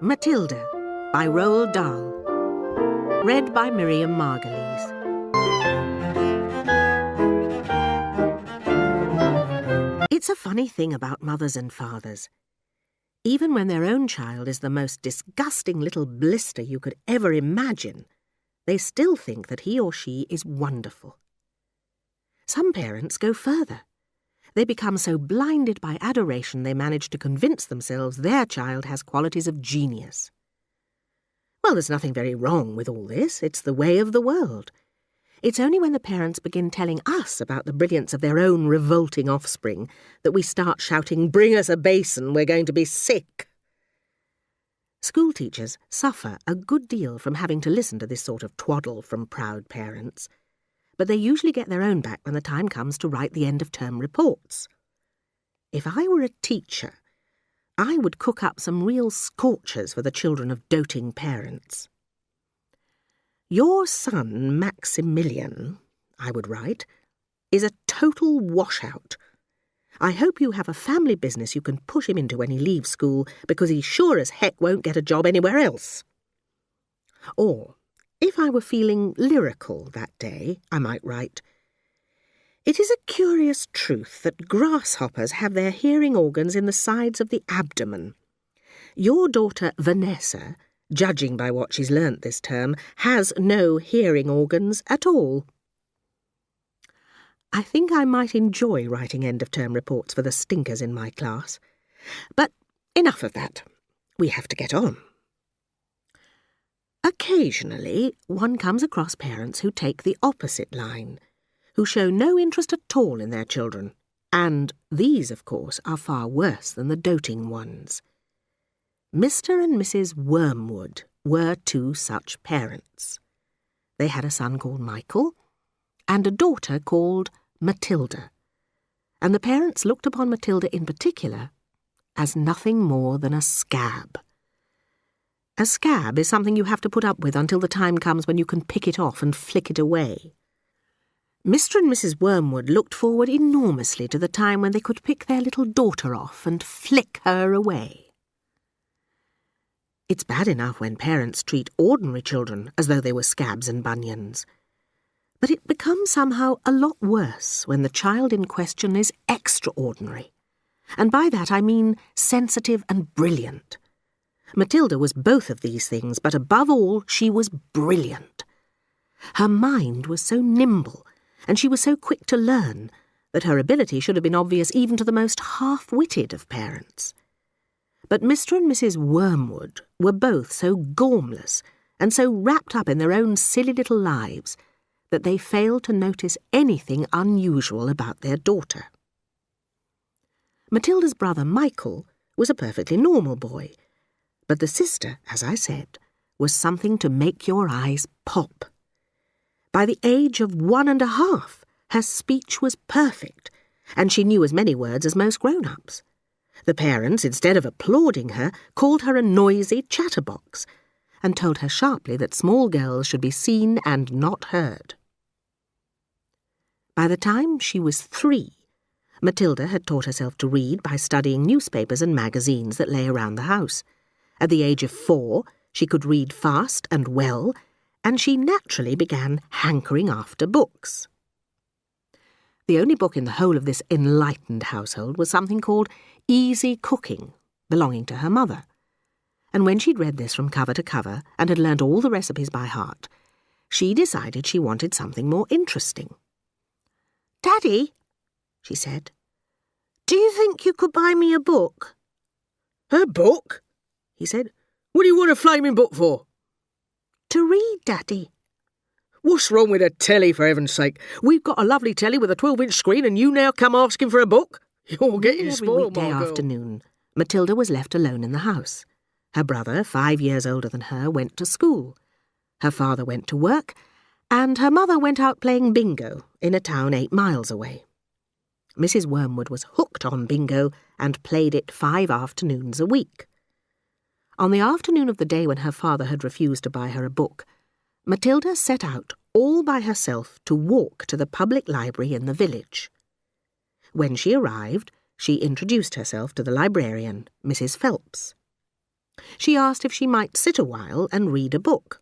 Matilda by Roald Dahl. Read by Miriam Margolyes. It's a funny thing about mothers and fathers. Even when their own child is the most disgusting little blister you could ever imagine, they still think that he or she is wonderful. Some parents go further. They become so blinded by adoration they manage to convince themselves their child has qualities of genius. Well, there's nothing very wrong with all this. It's the way of the world. It's only when the parents begin telling us about the brilliance of their own revolting offspring that we start shouting, "Bring us a basin, we're going to be sick." School teachers suffer a good deal from having to listen to this sort of twaddle from proud parents, but they usually get their own back when the time comes to write the end-of-term reports. If I were a teacher, I would cook up some real scorchers for the children of doting parents. "Your son, Maximilian," I would write, "is a total washout. I hope you have a family business you can push him into when he leaves school, because he sure as heck won't get a job anywhere else." Or, if I were feeling lyrical that day, I might write, "It is a curious truth that grasshoppers have their hearing organs in the sides of the abdomen. Your daughter Vanessa, judging by what she's learnt this term, has no hearing organs at all." I think I might enjoy writing end-of-term reports for the stinkers in my class. But enough of that. We have to get on. Occasionally, one comes across parents who take the opposite line, who show no interest at all in their children, and these, of course, are far worse than the doting ones. Mr. and Mrs. Wormwood were two such parents. They had a son called Michael and a daughter called Matilda, and the parents looked upon Matilda in particular as nothing more than a scab. A scab is something you have to put up with until the time comes when you can pick it off and flick it away. Mr. and Mrs. Wormwood looked forward enormously to the time when they could pick their little daughter off and flick her away. It's bad enough when parents treat ordinary children as though they were scabs and bunions. But it becomes somehow a lot worse when the child in question is extraordinary. And by that I mean sensitive and brilliant. Matilda was both of these things, but above all, she was brilliant. Her mind was so nimble, and she was so quick to learn, that her ability should have been obvious even to the most half-witted of parents. But Mr. and Mrs. Wormwood were both so gormless and so wrapped up in their own silly little lives that they failed to notice anything unusual about their daughter. Matilda's brother Michael was a perfectly normal boy, but the sister, as I said, was something to make your eyes pop. By the age of 1.5, her speech was perfect, and she knew as many words as most grown-ups. The parents, instead of applauding her, called her a noisy chatterbox, and told her sharply that small girls should be seen and not heard. By the time she was 3, Matilda had taught herself to read by studying newspapers and magazines that lay around the house. At the age of 4, she could read fast and well, and she naturally began hankering after books. The only book in the whole of this enlightened household was something called Easy Cooking, belonging to her mother. And when she'd read this from cover to cover and had learnt all the recipes by heart, she decided she wanted something more interesting. "Daddy," she said, "do you think you could buy me a book?" "A book?" he said. "What do you want a flaming book for?" "To read, Daddy." "What's wrong with a telly, for heaven's sake? We've got a lovely telly with a 12-inch screen, and you now come asking for a book? You're getting spoiled, my girl." Every weekday afternoon, Matilda was left alone in the house. Her brother, 5 years older than her, went to school. Her father went to work, and her mother went out playing bingo in a town 8 miles away. Mrs. Wormwood was hooked on bingo and played it 5 afternoons a week. On the afternoon of the day when her father had refused to buy her a book, Matilda set out all by herself to walk to the public library in the village. When she arrived, she introduced herself to the librarian, Mrs. Phelps. She asked if she might sit a while and read a book.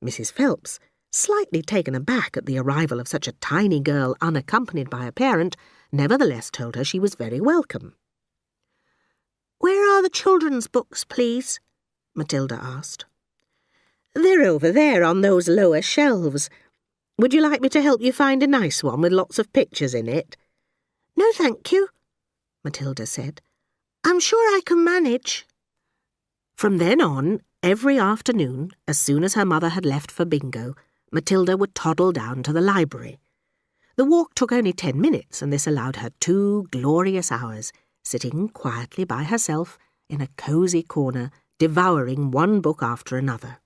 Mrs. Phelps, slightly taken aback at the arrival of such a tiny girl unaccompanied by a parent, nevertheless told her she was very welcome. "Where are the children's books, please?" Matilda asked. "They're over there on those lower shelves. Would you like me to help you find a nice one with lots of pictures in it?" "No, thank you," Matilda said. "I'm sure I can manage." From then on, every afternoon, as soon as her mother had left for bingo, Matilda would toddle down to the library. The walk took only 10 minutes, and this allowed her 2 glorious hours, sitting quietly by herself in a cosy corner, devouring one book after another.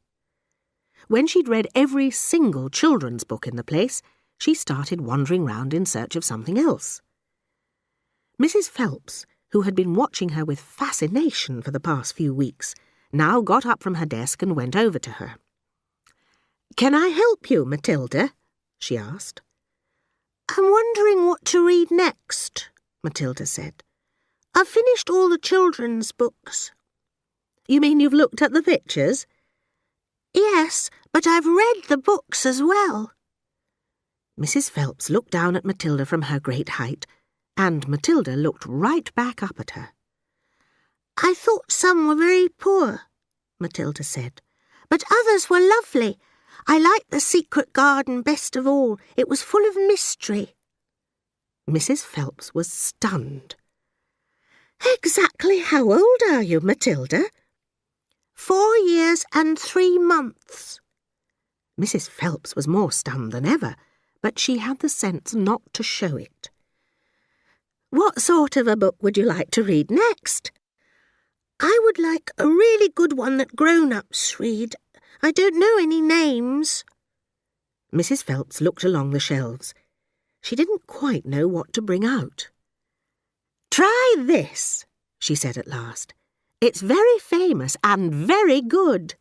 When she'd read every single children's book in the place, she started wandering round in search of something else. Mrs. Phelps, who had been watching her with fascination for the past few weeks, now got up from her desk and went over to her. "Can I help you, Matilda?" she asked. "I'm wondering what to read next," Matilda said. "I've finished all the children's books." "You mean you've looked at the pictures?" "Yes, but I've read the books as well." Mrs. Phelps looked down at Matilda from her great height, and Matilda looked right back up at her. "I thought some were very poor," Matilda said, "but others were lovely. I liked The Secret Garden best of all. It was full of mystery." Mrs. Phelps was stunned. "Exactly how old are you, Matilda?" 4 years and 3 months. Mrs. Phelps was more stunned than ever, but she had the sense not to show it. "What sort of a book would you like to read next?" "I would like a really good one that grown-ups read. I don't know any names." Mrs. Phelps looked along the shelves. She didn't quite know what to bring out. "Try this," she said at last. "It's very famous and very good."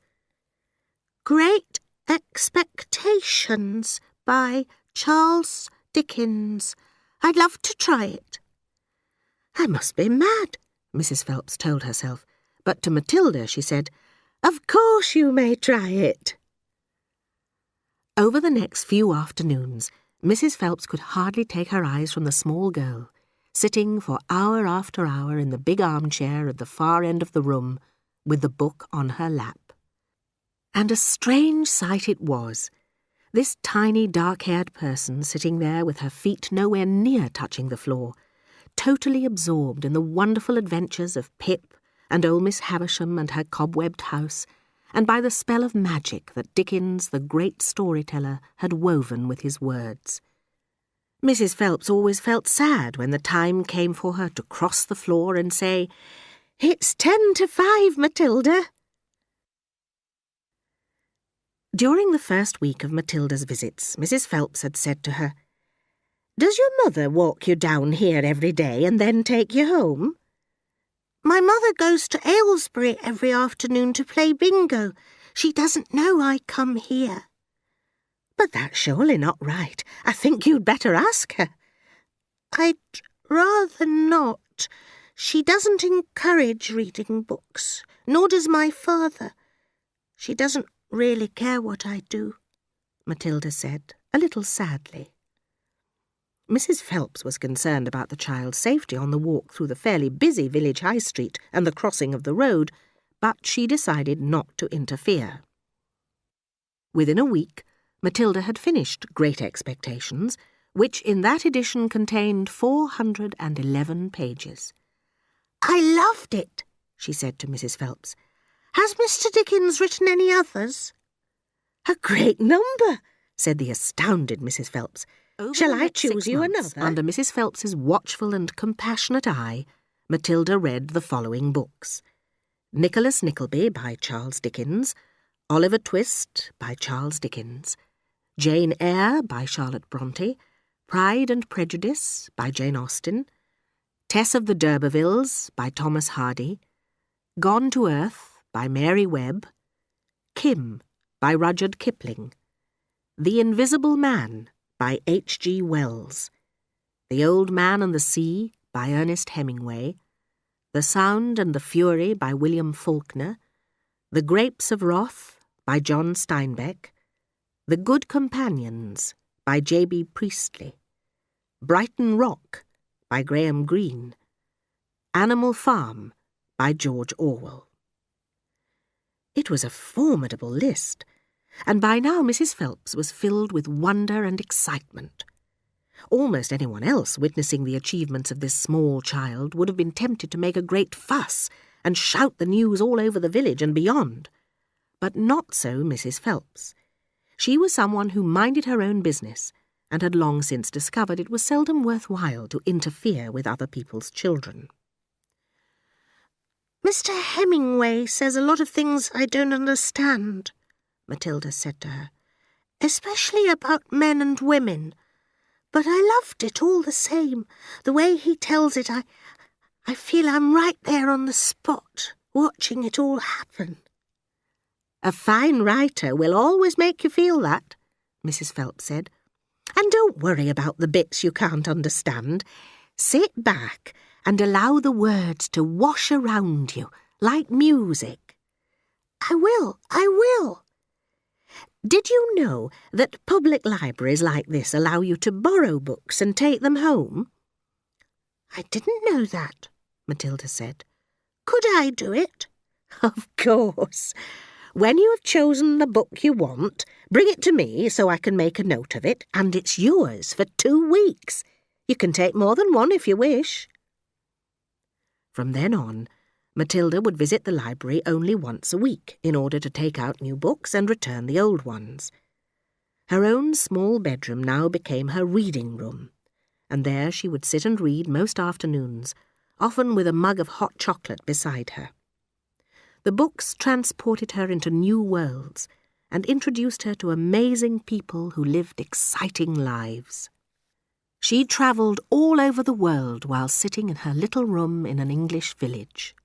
"Great Expectations by Charles Dickens. I'd love to try it." "I must be mad," Mrs. Phelps told herself, but to Matilda she said, "Of course you may try it." Over the next few afternoons, Mrs. Phelps could hardly take her eyes from the small girl, sitting for hour after hour in the big armchair at the far end of the room, with the book on her lap. And a strange sight it was, this tiny dark-haired person sitting there with her feet nowhere near touching the floor, totally absorbed in the wonderful adventures of Pip and old Miss Havisham and her cobwebbed house, and by the spell of magic that Dickens, the great storyteller, had woven with his words. Mrs. Phelps always felt sad when the time came for her to cross the floor and say, "It's 10 to 5, Matilda." During the first week of Matilda's visits, Mrs. Phelps had said to her, "Does your mother walk you down here every day and then take you home?" "My mother goes to Aylesbury every afternoon to play bingo. She doesn't know I come here." "But that's surely not right. I think you'd better ask her." "I'd rather not. She doesn't encourage reading books, nor does my father. She doesn't really care what I do," Matilda said, a little sadly. Mrs. Phelps was concerned about the child's safety on the walk through the fairly busy village high street and the crossing of the road, but she decided not to interfere. Within a week, Matilda had finished Great Expectations, which in that edition contained 411 pages. "I loved it," she said to Mrs. Phelps. "Has Mr. Dickens written any others?" "A great number," said the astounded Mrs. Phelps. "Shall I choose you another?" Under Mrs. Phelps's watchful and compassionate eye, Matilda read the following books: Nicholas Nickleby by Charles Dickens, Oliver Twist by Charles Dickens, Jane Eyre by Charlotte Bronte, Pride and Prejudice by Jane Austen, Tess of the d'Urbervilles by Thomas Hardy, Gone to Earth by Mary Webb, Kim by Rudyard Kipling, The Invisible Man by H.G. Wells, The Old Man and the Sea by Ernest Hemingway, The Sound and the Fury by William Faulkner, The Grapes of Wrath by John Steinbeck, The Good Companions by J.B. Priestley, Brighton Rock by Graham Greene, Animal Farm by George Orwell. It was a formidable list, and by now Mrs. Phelps was filled with wonder and excitement. Almost anyone else witnessing the achievements of this small child would have been tempted to make a great fuss and shout the news all over the village and beyond. But not so Mrs. Phelps. She was someone who minded her own business and had long since discovered it was seldom worthwhile to interfere with other people's children. "Mr. Hemingway says a lot of things I don't understand," Matilda said to her, "especially about men and women. But I loved it all the same. The way he tells it, I feel I'm right there on the spot, watching it all happen." "A fine writer will always make you feel that," Mrs. Phelps said. "And don't worry about the bits you can't understand. Sit back and allow the words to wash around you, like music." I will. Did you know that public libraries like this allow you to borrow books and take them home? "I didn't know that," Matilda said. "Could I do it?" Of course. When you have chosen the book you want, bring it to me so I can make a note of it, and it's yours for 2 weeks. You can take more than one if you wish. From then on, Matilda would visit the library only once a week in order to take out new books and return the old ones. Her own small bedroom now became her reading room, and there she would sit and read most afternoons, often with a mug of hot chocolate beside her. The books transported her into new worlds and introduced her to amazing people who lived exciting lives. She travelled all over the world while sitting in her little room in an English village.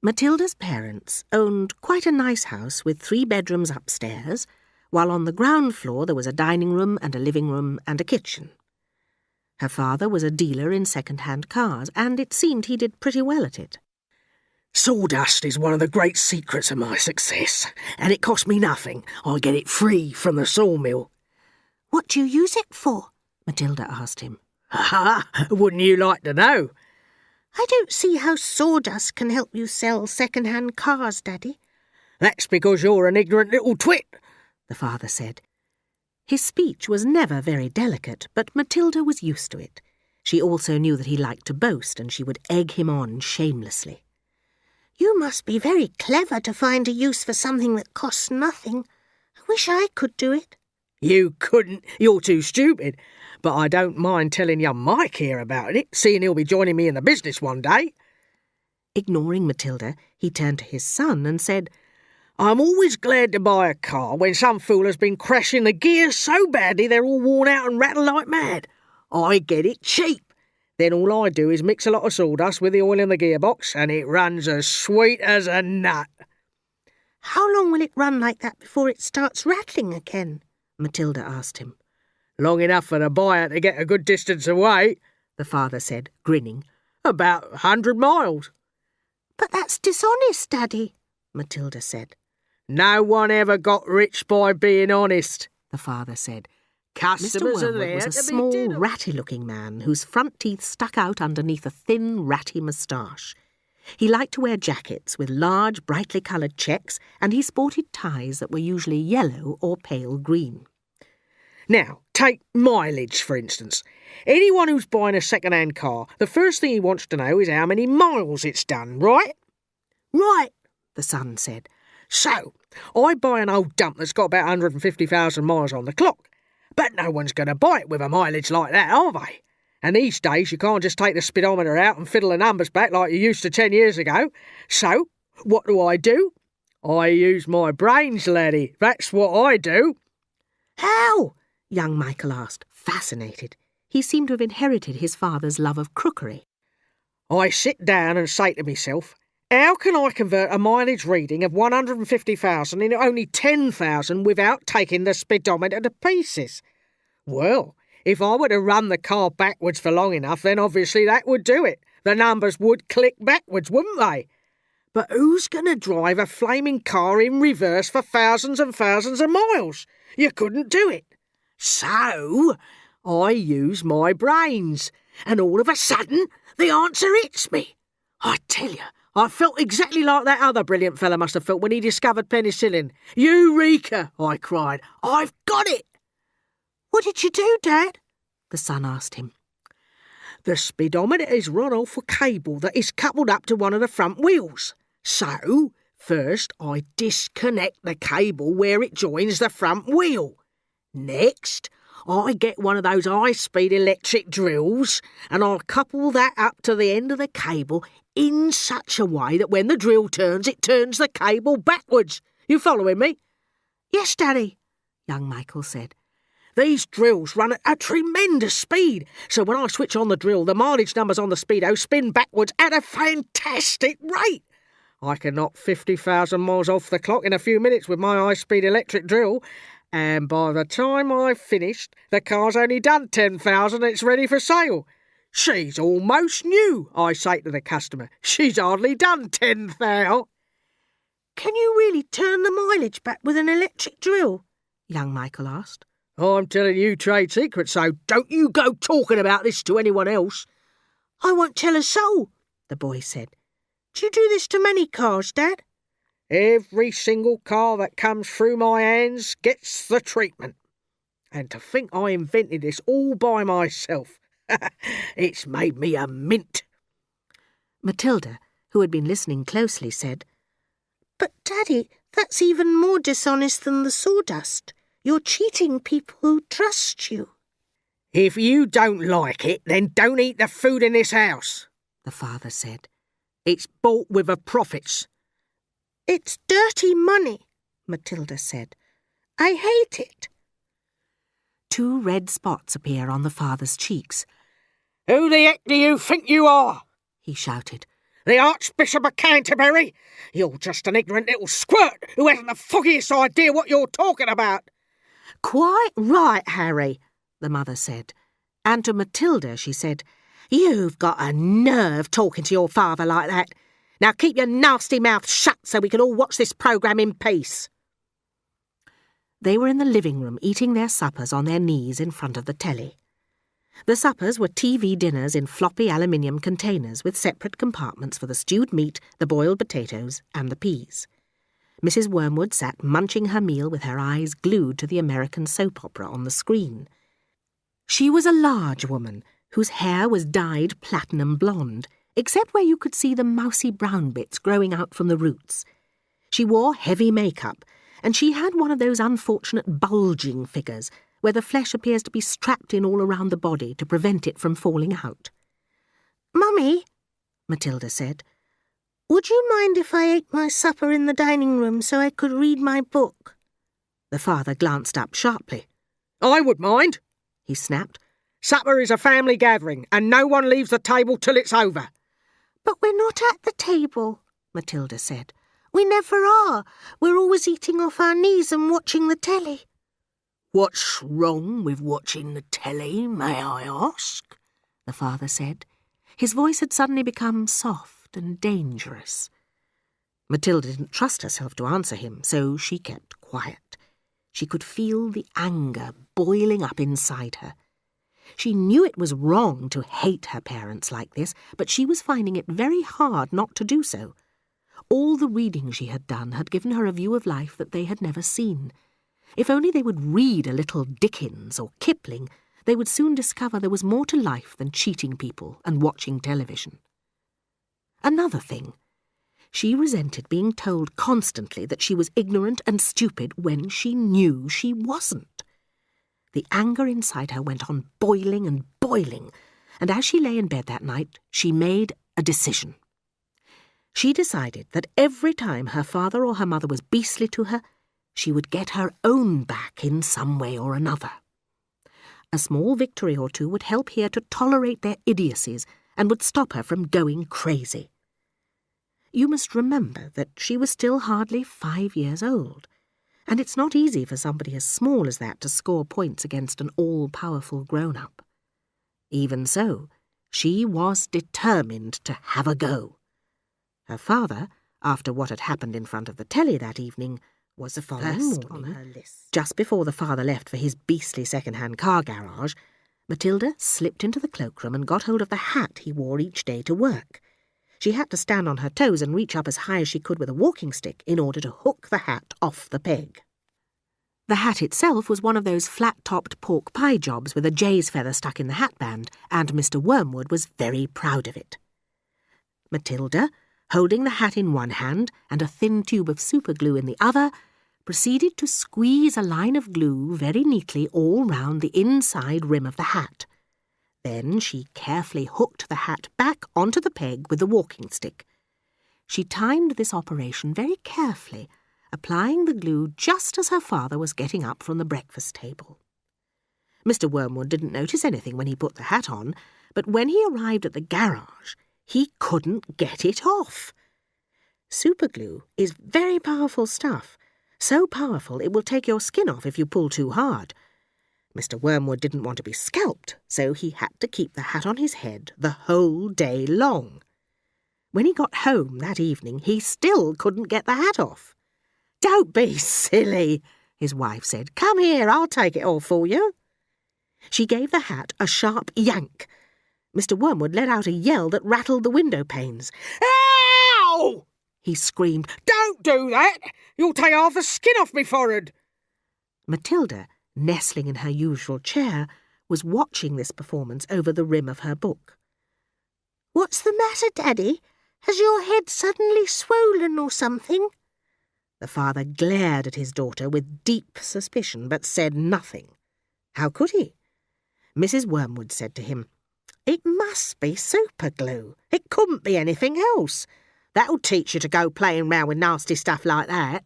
Matilda's parents owned quite a nice house with 3 bedrooms upstairs, while on the ground floor there was a dining room and a living room and a kitchen. Her father was a dealer in second-hand cars, and it seemed he did pretty well at it. "Sawdust is one of the great secrets of my success, and it costs me nothing. I get it free from the sawmill." "What do you use it for?" Matilda asked him. "Ha! Wouldn't you like to know?" "I don't see how sawdust can help you sell second-hand cars, Daddy." "That's because you're an ignorant little twit," the father said. His speech was never very delicate, but Matilda was used to it. She also knew that he liked to boast, and she would egg him on shamelessly. "You must be very clever to find a use for something that costs nothing. I wish I could do it." "You couldn't. You're too stupid. But I don't mind telling young Mike here about it, seeing he'll be joining me in the business one day." Ignoring Matilda, he turned to his son and said, "I'm always glad to buy a car when some fool has been crashing the gears so badly they're all worn out and rattle like mad. I get it cheap. Then all I do is mix a lot of sawdust with the oil in the gearbox, and it runs as sweet as a nut." "How long will it run like that before it starts rattling again?" Matilda asked him. "Long enough for the buyer to get a good distance away," the father said, grinning. "About 100 miles. "But that's dishonest, Daddy," Matilda said. "No one ever got rich by being honest," the father said. "Customers Mr. are there Wellwood was a to small, be diddled." ratty-looking man whose front teeth stuck out underneath a thin, ratty moustache. He liked to wear jackets with large, brightly coloured checks, and he sported ties that were usually yellow or pale green. "Now, take mileage, for instance. Anyone who's buying a second-hand car, the first thing he wants to know is how many miles it's done, right?" "Right," the son said. "So, I buy an old dump that's got about 150,000 miles on the clock. But no one's going to buy it with a mileage like that, are they? And these days you can't just take the speedometer out and fiddle the numbers back like you used to 10 years ago. So, what do? I use my brains, laddie. That's what I do." "How?" young Michael asked, fascinated. He seemed to have inherited his father's love of crookery. "I sit down and say to myself, how can I convert a mileage reading of 150,000 into only 10,000 without taking the speedometer to pieces? Well, if I were to run the car backwards for long enough, then obviously that would do it. the numbers would click backwards, wouldn't they? But who's going to drive a flaming car in reverse for thousands and thousands of miles? You couldn't do it. So I use my brains, and all of a sudden the answer hits me. I tell you, I felt exactly like that other brilliant fella must have felt when he discovered penicillin. Eureka! I cried. I've got it! What did you do, Dad? The son asked him. The speedometer is run off a cable that is coupled up to one of the front wheels. So, first I disconnect the cable where it joins the front wheel. Next, I get one of those high-speed electric drills and I couple that up to the end of the cable in such a way that when the drill turns, it turns the cable backwards. You following me? Yes, Daddy, young Michael said. These drills run at a tremendous speed, so when I switch on the drill, the mileage numbers on the speedo spin backwards at a fantastic rate. I can knock 50,000 miles off the clock in a few minutes with my high-speed electric drill, and by the time I've finished, the car's only done 10,000 and it's ready for sale. She's almost new, I say to the customer. She's hardly done 10,000. Can you really turn the mileage back with an electric drill? Young Michael asked. I'm telling you trade secrets, so don't you go talking about this to anyone else. I won't tell a soul, the boy said. Do you do this to many cars, Dad? Every single car that comes through my hands gets the treatment. And to think I invented this all by myself. It's made me a mint. Matilda, who had been listening closely, said, But, Daddy, that's even more dishonest than the sawdust. You're cheating people who trust you. If you don't like it, then don't eat the food in this house, the father said. It's bought with the profits. It's dirty money, Matilda said. I hate it. 2 red spots appear on the father's cheeks. Who the heck do you think you are? He shouted. The Archbishop of Canterbury? You're just an ignorant little squirt who hasn't the foggiest idea what you're talking about. Quite right, Harry, the mother said. And to Matilda she said, You've got a nerve talking to your father like that. Now keep your nasty mouth shut so we can all watch this programme in peace. They were in the living room eating their suppers on their knees in front of the telly. The suppers were TV dinners in floppy aluminium containers with separate compartments for the stewed meat, the boiled potatoes and the peas. Mrs. Wormwood sat munching her meal with her eyes glued to the American soap opera on the screen. She was a large woman whose hair was dyed platinum blonde, except where you could see the mousy brown bits growing out from the roots. She wore heavy makeup, and she had one of those unfortunate bulging figures where the flesh appears to be strapped in all around the body to prevent it from falling out. Mummy, Matilda said, would you mind if I ate my supper in the dining room so I could read my book? The father glanced up sharply. I would mind, he snapped. Supper is a family gathering, and no one leaves the table till it's over. But we're not at the table, Matilda said. We never are. We're always eating off our knees and watching the telly. What's wrong with watching the telly, may I ask? The father said. His voice had suddenly become soft and dangerous. Matilda didn't trust herself to answer him, so she kept quiet. She could feel the anger boiling up inside her. She knew it was wrong to hate her parents like this, but she was finding it very hard not to do so. All the reading she had done had given her a view of life that they had never seen. If only they would read a little Dickens or Kipling, they would soon discover there was more to life than cheating people and watching television. Another thing, she resented being told constantly that she was ignorant and stupid when she knew she wasn't. The anger inside her went on boiling and boiling, and as she lay in bed that night, she made a decision. She decided that every time her father or her mother was beastly to her, she would get her own back in some way or another. A small victory or two would help her to tolerate their idiocies and would stop her from going crazy. You must remember that she was still hardly 5 years old, and it's not easy for somebody as small as that to score points against an all-powerful grown-up. Even so, She was determined to have a go. Her father, after what had happened in front of the telly that evening, was first on her list. Just before the father left for his beastly second-hand car garage, Matilda slipped into the cloakroom and got hold of the hat he wore each day to work. She had to stand on her toes and reach up as high as she could with a walking stick in order to hook the hat off the peg. The hat itself was one of those flat-topped pork pie jobs with a jay's feather stuck in the hatband, and Mr. Wormwood was very proud of it. Matilda, holding the hat in one hand and a thin tube of superglue in the other, proceeded to squeeze a line of glue very neatly all round the inside rim of the hat. Then she carefully hooked the hat back onto the peg with the walking stick. She timed this operation very carefully, applying the glue just as her father was getting up from the breakfast table. Mr. Wormwood didn't notice anything when he put the hat on, but when he arrived at the garage, he couldn't get it off. Superglue is very powerful stuff, so powerful it will take your skin off if you pull too hard. Mr. Wormwood didn't want to be scalped, so he had to keep the hat on his head the whole day long. When he got home that evening, he still couldn't get the hat off. "Don't be silly," his wife said. "Come here, I'll take it off for you." She gave the hat a sharp yank. Mr. Wormwood let out a yell that rattled the window panes. "Ow!" he screamed. Don't do that! You'll take half the skin off me forehead. Matilda, nestling in her usual chair, was watching this performance over the rim of her book. "What's the matter, Daddy? Has your head suddenly swollen or something?" The father glared at his daughter with deep suspicion, but said nothing. How could he? Mrs. Wormwood said to him, "It must be superglue. It couldn't be anything else. That'll teach you to go playing round with nasty stuff like that."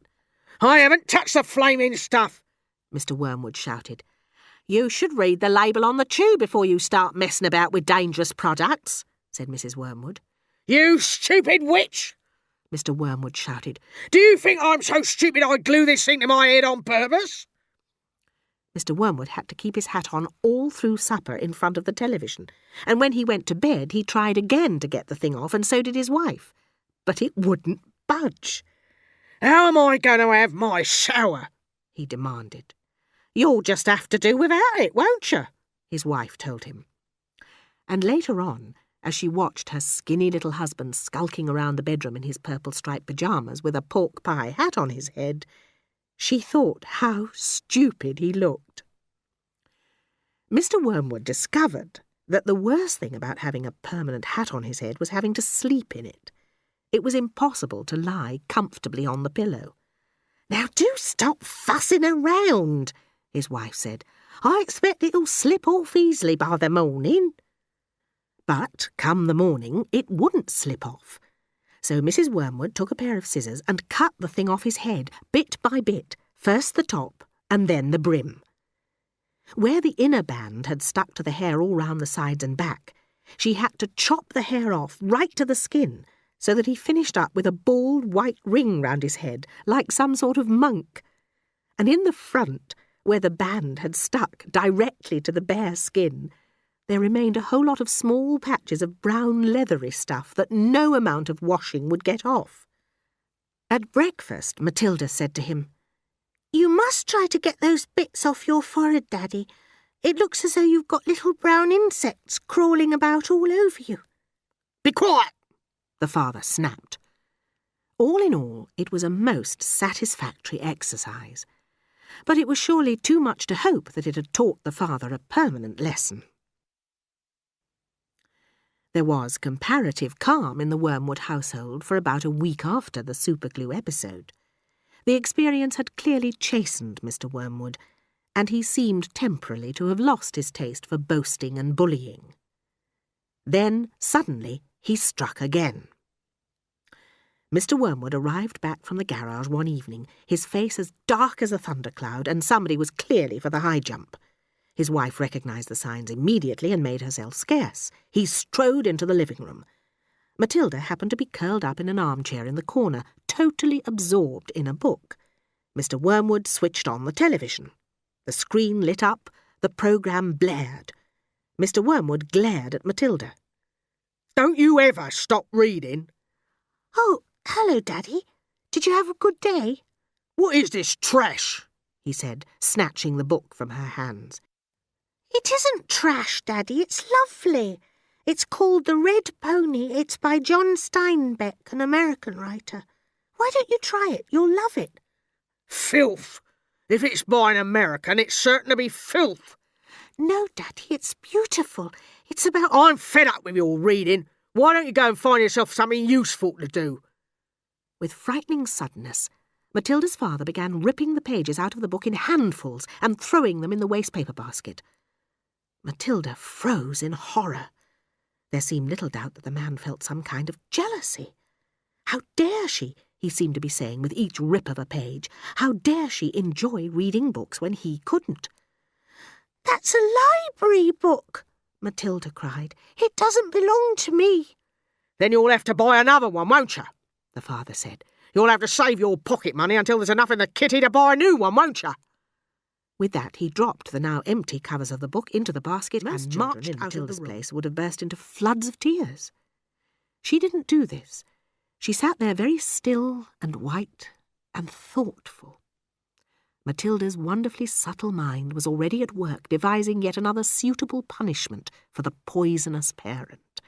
"I haven't touched the flaming stuff," Mr. Wormwood shouted. "You should read the label on the tube before you start messing about with dangerous products," said Mrs. Wormwood. "You stupid witch!" Mr. Wormwood shouted. "Do you think I'm so stupid I'd glue this thing to my head on purpose?" Mr. Wormwood had to keep his hat on all through supper in front of the television, and when he went to bed he tried again to get the thing off, and so did his wife. But it wouldn't budge. "How am I going to have my shower?" he demanded. "You'll just have to do without it, won't you?" his wife told him. And later on, as she watched her skinny little husband skulking around the bedroom in his purple-striped pyjamas with a pork pie hat on his head, she thought how stupid he looked. Mr. Wormwood discovered that the worst thing about having a permanent hat on his head was having to sleep in it. It was impossible to lie comfortably on the pillow. "Now do stop fussing around," his wife said. "I expect it'll slip off easily by the morning." But, come the morning, it wouldn't slip off. So Mrs. Wormwood took a pair of scissors and cut the thing off his head, bit by bit, first the top and then the brim. Where the inner band had stuck to the hair all round the sides and back, she had to chop the hair off right to the skin, so that he finished up with a bald white ring round his head, like some sort of monk. And in the front, where the band had stuck directly to the bare skin, there remained a whole lot of small patches of brown leathery stuff that no amount of washing would get off. At breakfast, Matilda said to him, "You must try to get those bits off your forehead, Daddy. It looks as though you've got little brown insects crawling about all over you." "Be quiet!" the father snapped. All in all, it was a most satisfactory exercise. But it was surely too much to hope that it had taught the father a permanent lesson. There was comparative calm in the Wormwood household for about a week after the superglue episode. The experience had clearly chastened Mr. Wormwood, and he seemed temporarily to have lost his taste for boasting and bullying. Then, suddenly, he struck again. Mr. Wormwood arrived back from the garage one evening, his face as dark as a thundercloud, and somebody was clearly for the high jump. His wife recognised the signs immediately and made herself scarce. He strode into the living room. Matilda happened to be curled up in an armchair in the corner, totally absorbed in a book. Mr. Wormwood switched on the television. The screen lit up, the programme blared. Mr. Wormwood glared at Matilda. Don't you ever stop reading. Oh, hello, Daddy. Did you have a good day? What is this trash? he said, snatching the book from her hands. It isn't trash, Daddy. It's lovely. It's called The Red Pony. It's by John Steinbeck, an American writer. Why don't you try it? You'll love it. Filth. If it's by an American, it's certain to be filth. No, Daddy, it's beautiful. It's about... I'm fed up with your reading. Why don't you go and find yourself something useful to do? With frightening suddenness, Matilda's father began ripping the pages out of the book in handfuls and throwing them in the waste-paper basket. Matilda froze in horror. There seemed little doubt that the man felt some kind of jealousy. How dare she, he seemed to be saying with each rip of a page, how dare she enjoy reading books when he couldn't? That's a library book, Matilda cried. It doesn't belong to me. Then you'll have to buy another one, won't you? The father said. You'll have to save your pocket money until there's enough in the kitty to buy a new one, won't you? With that, he dropped the now empty covers of the book into the basket and marched in out of Matilda's the place would have burst into floods of tears. She didn't do this. She sat there very still and white and thoughtful. Matilda's wonderfully subtle mind was already at work devising yet another suitable punishment for the poisonous parent.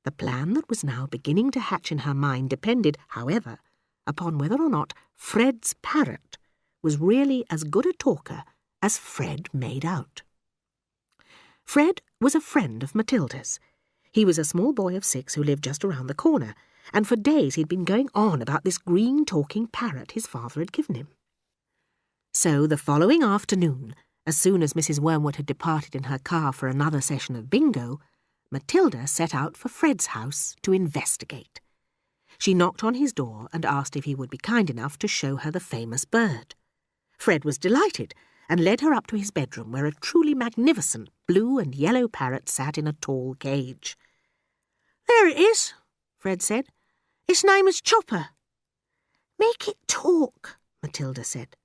The plan that was now beginning to hatch in her mind depended, however, upon whether or not Fred's parrot was really as good a talker as Fred made out. Fred was a friend of Matilda's. He was a small boy of 6 who lived just around the corner, and for days he'd been going on about this green talking parrot his father had given him. So the following afternoon, as soon as Mrs. Wormwood had departed in her car for another session of bingo, Matilda set out for Fred's house to investigate. She knocked on his door and asked if he would be kind enough to show her the famous bird. Fred was delighted and led her up to his bedroom where a truly magnificent blue and yellow parrot sat in a tall cage. There it is, Fred said. Its name is Chopper. Make it talk, Matilda said.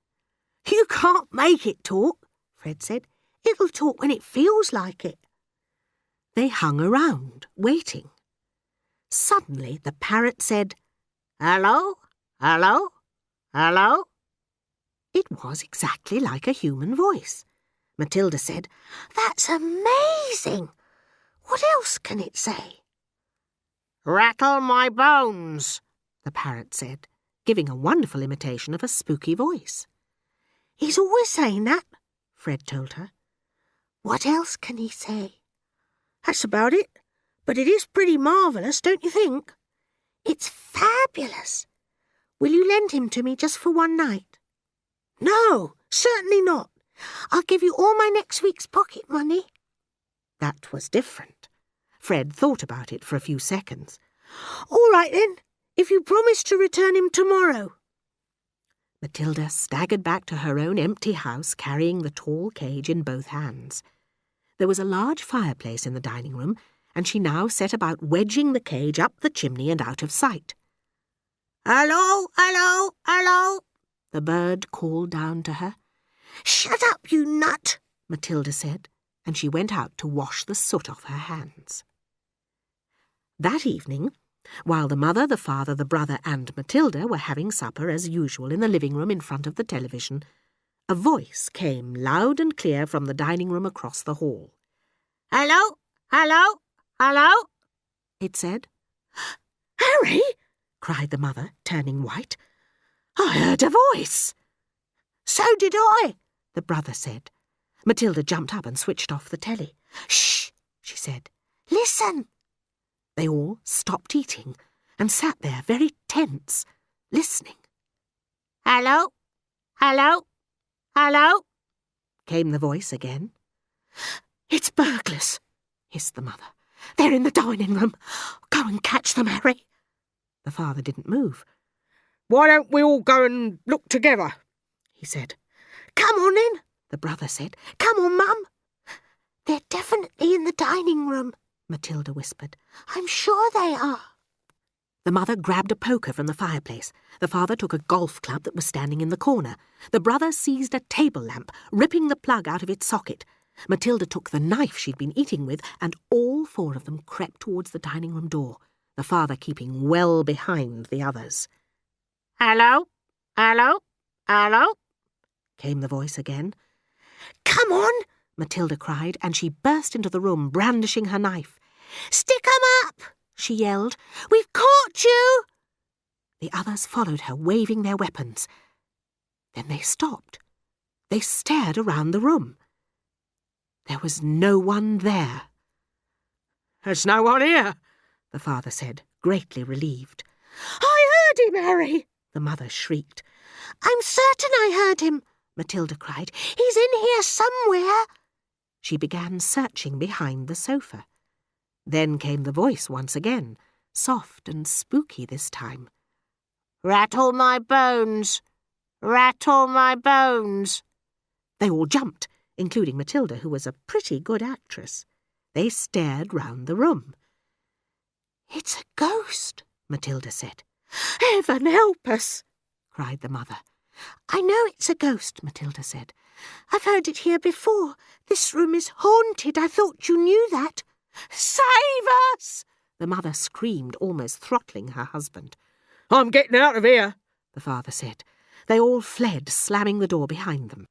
You can't make it talk, Fred said. It'll talk when it feels like it. They hung around, waiting. Suddenly the parrot said, Hello? Hello? Hello? It was exactly like a human voice. Matilda said, That's amazing. What else can it say? Rattle my bones, the parrot said, giving a wonderful imitation of a spooky voice. He's always saying that, Fred told her. What else can he say? That's about it, but it is pretty marvellous, don't you think? It's fabulous. Will you lend him to me just for one night? No, certainly not. I'll give you all my next week's pocket money. That was different. Fred thought about it for a few seconds. All right, then, if you promise to return him tomorrow. Matilda staggered back to her own empty house, carrying the tall cage in both hands. There was a large fireplace in the dining room, and she now set about wedging the cage up the chimney and out of sight. Hello, hello, hello, the bird called down to her. Shut up, you nut, Matilda said, and she went out to wash the soot off her hands. That evening, while the mother, the father, the brother and Matilda were having supper as usual in the living room in front of the television, a voice came loud and clear from the dining room across the hall. Hello, hello, hello, it said. Harry, cried the mother, turning white. I heard a voice. So did I, the brother said. Matilda jumped up and switched off the telly. Shh, she said. Listen. They all stopped eating and sat there very tense, listening. Hello, hello, hello, came the voice again. It's burglars, hissed the mother. They're in the dining room. Go and catch them, Harry. The father didn't move. Why don't we all go and look together? He said. Come on in, the brother said. Come on, Mum. They're definitely in the dining room, Matilda whispered. I'm sure they are. The mother grabbed a poker from the fireplace. The father took a golf club that was standing in the corner. The brother seized a table lamp, ripping the plug out of its socket. Matilda took the knife she'd been eating with, and all four of them crept towards the dining room door, the father keeping well behind the others. Hello? Hello? Hello? Came the voice again. Come on, Matilda cried, and she burst into the room, brandishing her knife. Stick 'em up, she yelled. We've caught you! The others followed her, waving their weapons. Then they stopped. They stared around the room. There was no one there. There's no one here, the father said, greatly relieved. I heard him, Harry, the mother shrieked. I'm certain I heard him, Matilda cried. He's in here somewhere. She began searching behind the sofa. Then came the voice once again, soft and spooky this time. Rattle my bones! Rattle my bones! They all jumped, including Matilda, who was a pretty good actress. They stared round the room. It's a ghost, Matilda said. Heaven help us, cried the mother. I know it's a ghost, Matilda said. I've heard it here before. This room is haunted. I thought you knew that. Save us! The mother screamed, almost throttling her husband. I'm getting out of here, the father said. They all fled, slamming the door behind them.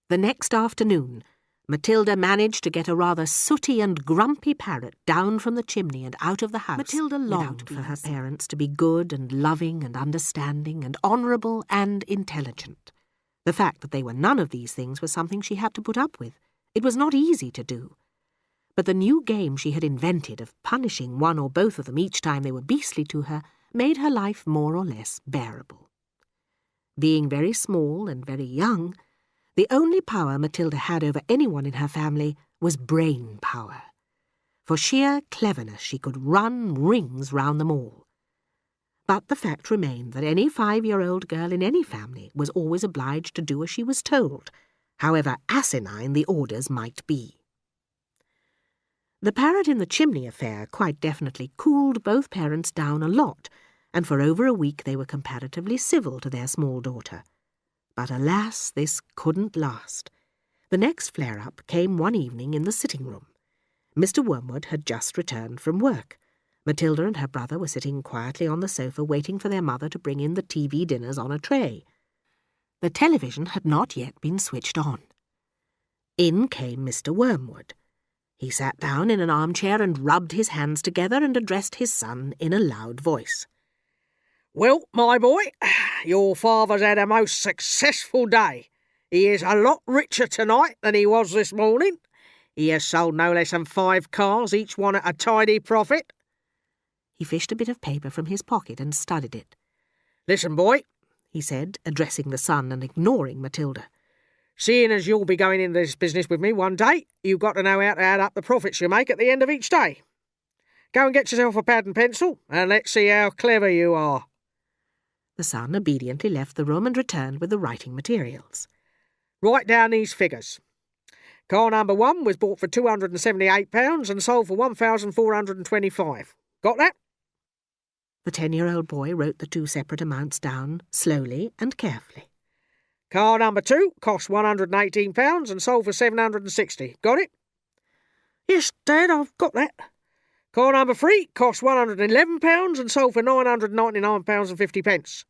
The next afternoon, Matilda managed to get a rather sooty and grumpy parrot down from the chimney and out of the house. Matilda longed for her parents to be good and loving and understanding and honourable and intelligent. The fact that they were none of these things was something she had to put up with. It was not easy to do. But the new game she had invented of punishing one or both of them each time they were beastly to her made her life more or less bearable. Being very small and very young, the only power Matilda had over anyone in her family was brain power. For sheer cleverness she could run rings round them all. But the fact remained that any 5-year-old girl in any family was always obliged to do as she was told, however asinine the orders might be. The parrot in the chimney affair quite definitely cooled both parents down a lot, and for over a week they were comparatively civil to their small daughter. But alas, this couldn't last. The next flare-up came one evening in the sitting-room. Mr. Wormwood had just returned from work. Matilda and her brother were sitting quietly on the sofa waiting for their mother to bring in the TV dinners on a tray. The television had not yet been switched on. In came Mr. Wormwood. He sat down in an armchair and rubbed his hands together and addressed his son in a loud voice. Well, my boy, your father's had a most successful day. He is a lot richer tonight than he was this morning. He has sold no less than 5 cars, each one at a tidy profit. He fished a bit of paper from his pocket and studied it. Listen, boy, he said, addressing the son and ignoring Matilda. Seeing as you'll be going into this business with me one day, you've got to know how to add up the profits you make at the end of each day. Go and get yourself a pad and pencil, and let's see how clever you are. The son obediently left the room and returned with the writing materials. Write down these figures. Car number 1 was bought for £278 and sold for £1,425. Got that? The 10-year-old boy wrote the 2 separate amounts down, slowly and carefully. Car number 2 cost £118 and sold for £760. Got it? Yes, Dad, I've got that. Car number 3 cost £111 and sold for £999.50.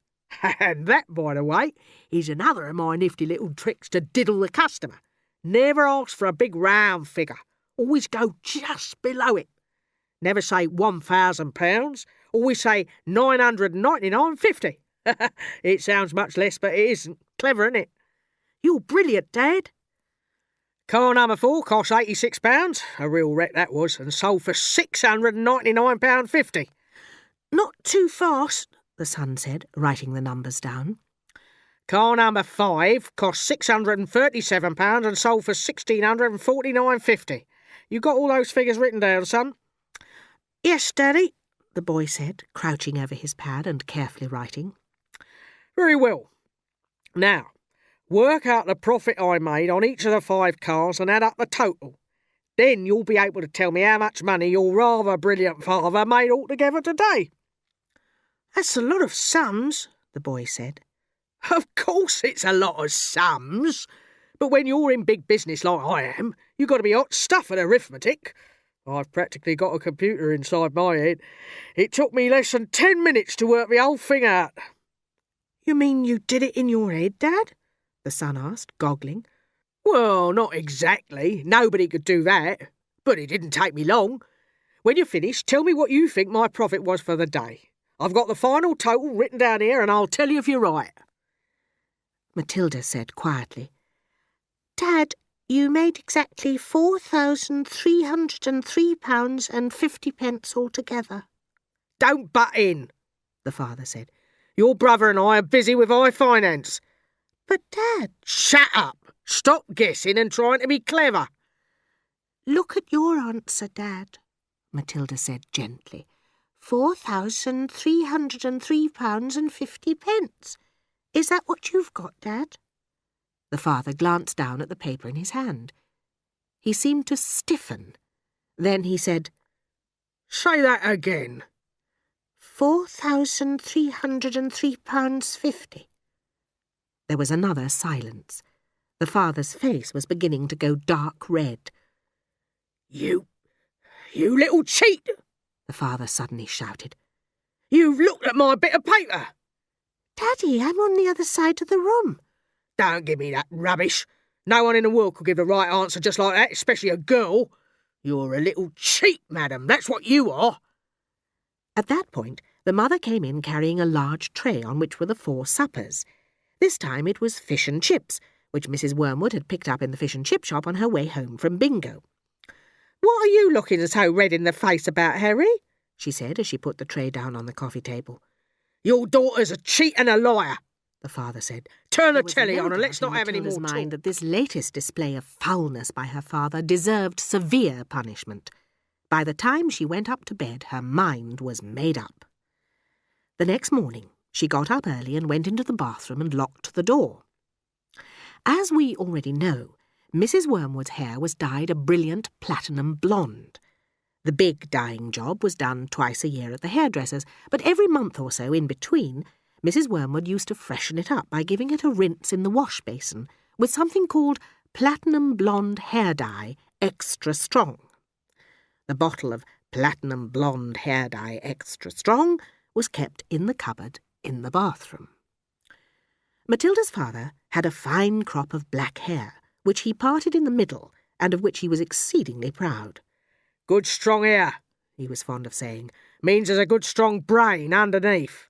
And that, by the way, is another of my nifty little tricks to diddle the customer. Never ask for a big round figure. Always go just below it. Never say £1,000. Always say £999.50. It sounds much less, but it isn't. Clever, isn't it? You're brilliant, Dad. Car number 4 cost £86, a real wreck that was, and sold for £699.50. Not too fast, the son said, writing the numbers down. Car number 5 cost £637 and sold for £1,649.50. You got all those figures written down, son? Yes, Daddy, the boy said, crouching over his pad and carefully writing. Very well. Now, work out the profit I made on each of the 5 cars and add up the total. Then you'll be able to tell me how much money your rather brilliant father made altogether today. That's a lot of sums, the boy said. Of course it's a lot of sums, But when you're in big business like I am, you've got to be hot stuff at arithmetic. I've practically got a computer inside my head. It took me less than 10 minutes to work the whole thing out. You mean you did it in your head, Dad? The son asked, goggling. Well, not exactly. Nobody could do that. But it didn't take me long. When you're finished, tell me what you think my profit was for the day. I've got the final total written down here, and I'll tell you if you're right. Matilda said quietly, Dad, you made exactly £4,303.50 altogether. Don't butt in, the father said. Your brother and I are busy with high finance. But, Dad... Shut up! Stop guessing and trying to be clever. Look at your answer, Dad, Matilda said gently. £4,303.50. Is that what you've got, Dad? The father glanced down at the paper in his hand. He seemed to stiffen. Then he said, Say that again. £4,303.50. There was another silence. The father's face was beginning to go dark red. You little cheat! The father suddenly shouted. You've looked at my bit of paper! Daddy, I'm on the other side of the room. Don't give me that rubbish. No one in the world could give the right answer just like that, especially a girl. You're a little cheat, madam, that's what you are. At that point, the mother came in carrying a large tray on which were the 4 suppers. This time it was fish and chips, which Mrs. Wormwood had picked up in the fish and chip shop on her way home from bingo. What are you looking so red in the face about, Harry? She said as she put the tray down on the coffee table. Your daughter's a cheat and a liar, the father said. Turn the telly on and let's not have any more talk. Mind that this latest display of foulness by her father deserved severe punishment. By the time she went up to bed, her mind was made up. The next morning, she got up early and went into the bathroom and locked the door. As we already know, Mrs. Wormwood's hair was dyed a brilliant platinum blonde. The big dyeing job was done twice a year at the hairdresser's, but every month or so in between, Mrs. Wormwood used to freshen it up by giving it a rinse in the wash basin with something called platinum blonde hair dye extra strong. The bottle of platinum blonde hair dye extra strong was kept in the cupboard in the bathroom. Matilda's father had a fine crop of black hair, which he parted in the middle and of which he was exceedingly proud. Good strong hair, he was fond of saying, means there's a good strong brain underneath.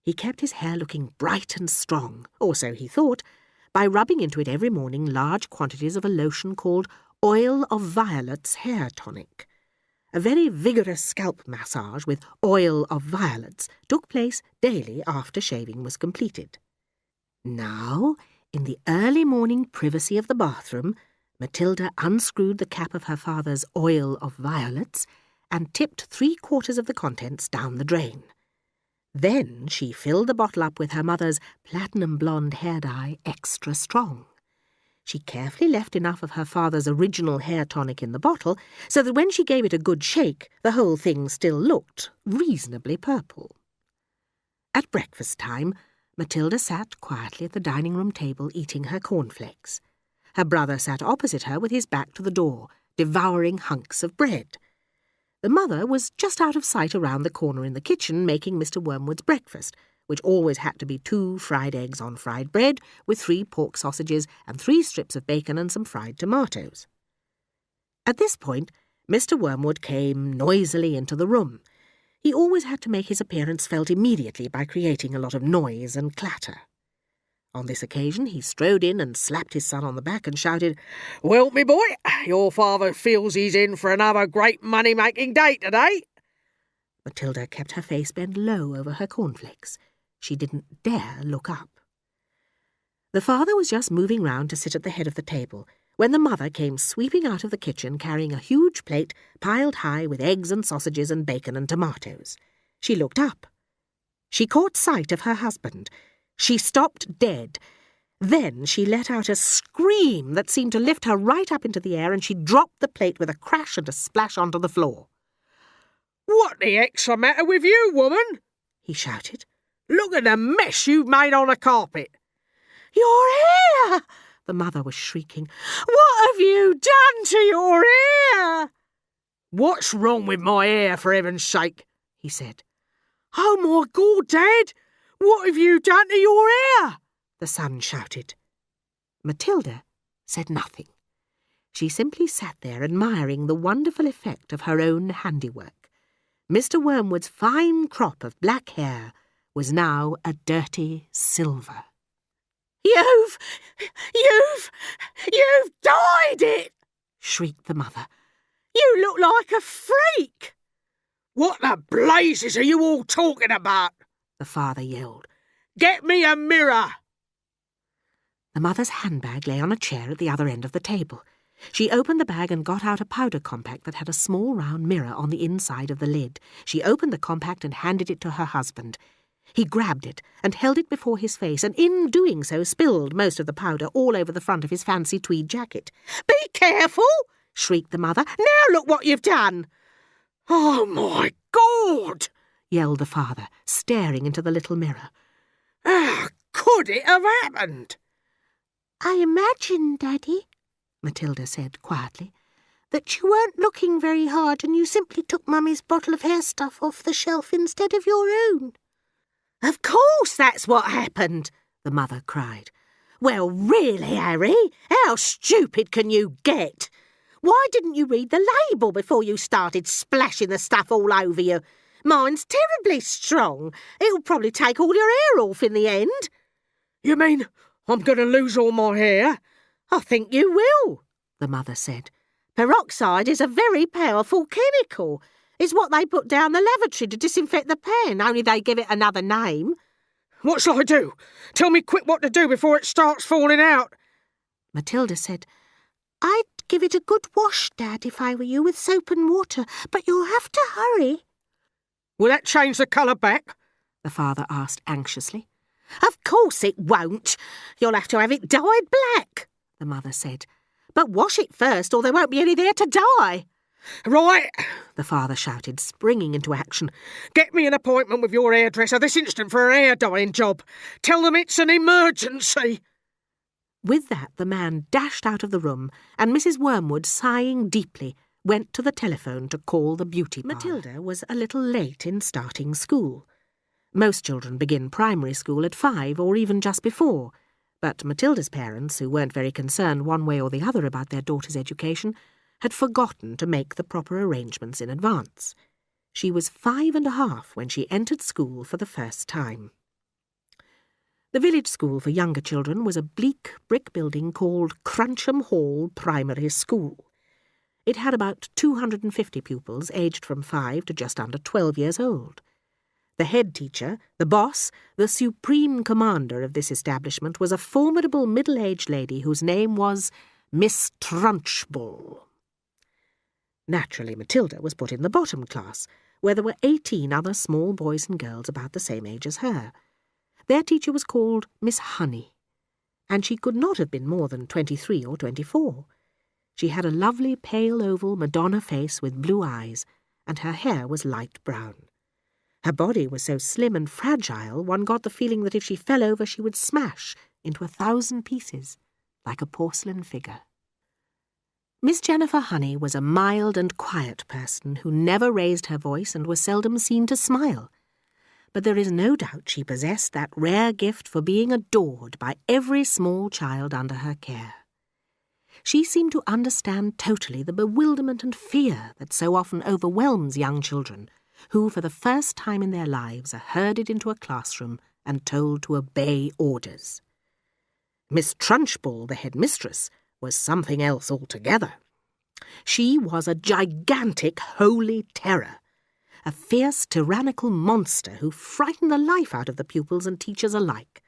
He kept his hair looking bright and strong, or so he thought, by rubbing into it every morning large quantities of a lotion called Oil of Violets Hair Tonic. A very vigorous scalp massage with Oil of Violets took place daily after shaving was completed. Now, in the early morning privacy of the bathroom, Matilda unscrewed the cap of her father's Oil of Violets and tipped 3/4 of the contents down the drain. Then she filled the bottle up with her mother's platinum blonde hair dye extra strong. She carefully left enough of her father's original hair tonic in the bottle so that when she gave it a good shake, the whole thing still looked reasonably purple. At breakfast time, Matilda sat quietly at the dining-room table eating her cornflakes. Her brother sat opposite her with his back to the door, devouring hunks of bread. The mother was just out of sight around the corner in the kitchen making Mr. Wormwood's breakfast, which always had to be 2 fried eggs on fried bread with 3 pork sausages and 3 strips of bacon and some fried tomatoes. At this point, Mr. Wormwood came noisily into the room. He always had to make his appearance felt immediately by creating a lot of noise and clatter. On this occasion, he strode in and slapped his son on the back and shouted, Well, me boy, your father feels he's in for another great money-making day today. Matilda kept her face bent low over her cornflakes. She didn't dare look up. The father was just moving round to sit at the head of the table when the mother came sweeping out of the kitchen carrying a huge plate piled high with eggs and sausages and bacon and tomatoes. She looked up. She caught sight of her husband. She stopped dead. Then she let out a scream that seemed to lift her right up into the air, and she dropped the plate with a crash and a splash onto the floor. What the heck's the matter with you, woman? He shouted. Look at the mess you've made on the carpet. Your hair! The mother was shrieking. "What have you done to your ear?" "What's wrong with my ear, for heaven's sake?" he said. "Oh, my God, Dad! What have you done to your ear?" the son shouted. Matilda said nothing. She simply sat there admiring the wonderful effect of her own handiwork. Mr. Wormwood's fine crop of black hair was now a dirty silver. You've dyed it!" shrieked the mother. "You look like a freak!" "What the blazes are you all talking about?" the father yelled. "Get me a mirror!" The mother's handbag lay on a chair at the other end of the table. She opened the bag and got out a powder compact that had a small round mirror on the inside of the lid. She opened the compact and handed it to her husband. He grabbed it and held it before his face, and in doing so spilled most of the powder all over the front of his fancy tweed jacket. "Be careful!" shrieked the mother. "Now look what you've done!" "Oh, my God!" yelled the father, staring into the little mirror. "How could it have happened?" "I imagine, Daddy," Matilda said quietly, "that you weren't looking very hard and you simply took Mummy's bottle of hair stuff off the shelf instead of your own." "Of course that's what happened," the mother cried. "Well, really, Harry, how stupid can you get? Why didn't you read the label before you started splashing the stuff all over you? Mine's terribly strong. It'll probably take all your hair off in the end." "You mean I'm going to lose all my hair?" "I think you will," the mother said. "Peroxide is a very powerful chemical. It's what they put down the lavatory to disinfect the pan, only they give it another name." "What shall I do? Tell me quick what to do before it starts falling out." Matilda said, "I'd give it a good wash, Dad, if I were you, with soap and water, but you'll have to hurry." "Will that change the colour back?" the father asked anxiously. "Of course it won't. You'll have to have it dyed black," the mother said. "But wash it first, or there won't be any there to dye." "Right," the father shouted, springing into action. "Get me an appointment with your hairdresser this instant for a hair dyeing job. Tell them it's an emergency." With that, the man dashed out of the room, and Mrs. Wormwood, sighing deeply, went to the telephone to call the beauty parlour. Matilda was a little late in starting school. Most children begin primary school at 5 or even just before, but Matilda's parents, who weren't very concerned one way or the other about their daughter's education, had forgotten to make the proper arrangements in advance. She was 5 and a half when she entered school for the first time. The village school for younger children was a bleak brick building called Cruncham Hall Primary School. It had about 250 pupils aged from 5 to just under 12 years old. The head teacher, the boss, the supreme commander of this establishment was a formidable middle-aged lady whose name was Miss Trunchbull. Naturally, Matilda was put in the bottom class, where there were 18 other small boys and girls about the same age as her. Their teacher was called Miss Honey, and she could not have been more than 23 or 24. She had a lovely pale oval Madonna face with blue eyes, and her hair was light brown. Her body was so slim and fragile, one got the feeling that if she fell over she would smash into 1,000 pieces, like a porcelain figure. Miss Jennifer Honey was a mild and quiet person who never raised her voice and was seldom seen to smile. But there is no doubt she possessed that rare gift for being adored by every small child under her care. She seemed to understand totally the bewilderment and fear that so often overwhelms young children, who for the first time in their lives are herded into a classroom and told to obey orders. Miss Trunchbull, the headmistress, was something else altogether. She was a gigantic holy terror, a fierce tyrannical monster who frightened the life out of the pupils and teachers alike.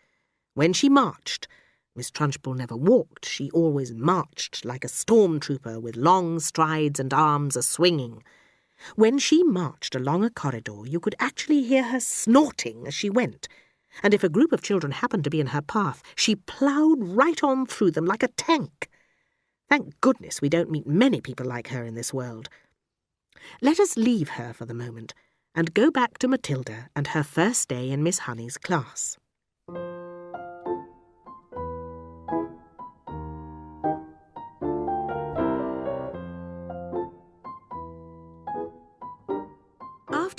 When she marched, Miss Trunchbull never walked, she always marched like a stormtrooper with long strides and arms a-swinging. When she marched along a corridor, you could actually hear her snorting as she went, and if a group of children happened to be in her path, she ploughed right on through them like a tank. Thank goodness we don't meet many people like her in this world. Let us leave her for the moment and go back to Matilda and her first day in Miss Honey's class.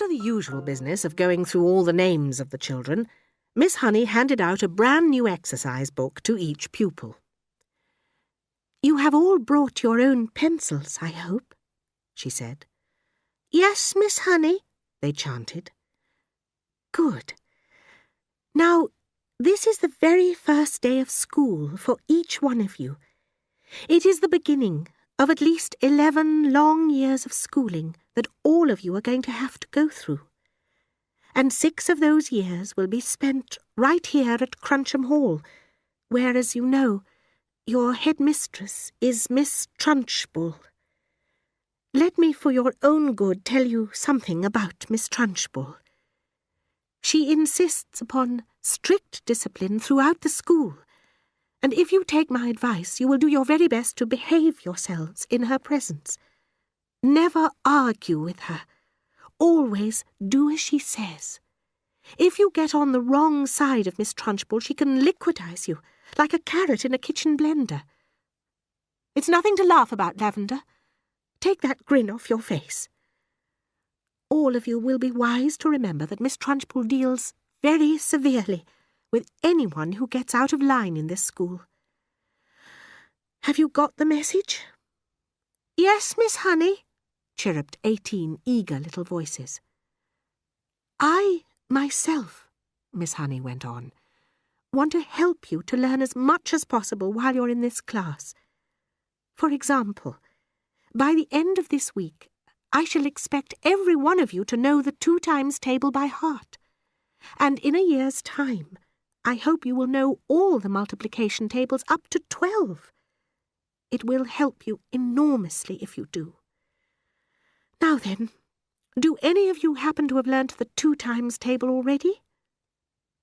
After the usual business of going through all the names of the children, Miss Honey handed out a brand new exercise book to each pupil. "You have all brought your own pencils, I hope," she said. "Yes, Miss Honey," they chanted. "Good. Now, this is the very first day of school for each one of you. It is the beginning of at least 11 long years of schooling that all of you are going to have to go through. And 6 of those years will be spent right here at Cruncham Hall, where, as you know, your headmistress is Miss Trunchbull. Let me, for your own good, tell you something about Miss Trunchbull. She insists upon strict discipline throughout the school, and if you take my advice, you will do your very best to behave yourselves in her presence. Never argue with her. Always do as she says. If you get on the wrong side of Miss Trunchbull, she can liquidize you, like a carrot in a kitchen blender. It's nothing to laugh about, Lavender. Take that grin off your face. All of you will be wise to remember that Miss Trunchbull deals very severely with anyone who gets out of line in this school. Have you got the message?" "Yes, Miss Honey," chirruped 18 eager little voices. "I, myself," Miss Honey went on, "want to help you to learn as much as possible while you're in this class. For example, by the end of this week, I shall expect every one of you to know the 2 times table by heart. And in a year's time, I hope you will know all the multiplication tables up to 12. It will help you enormously if you do. Now then, do any of you happen to have learnt the 2 times table already?"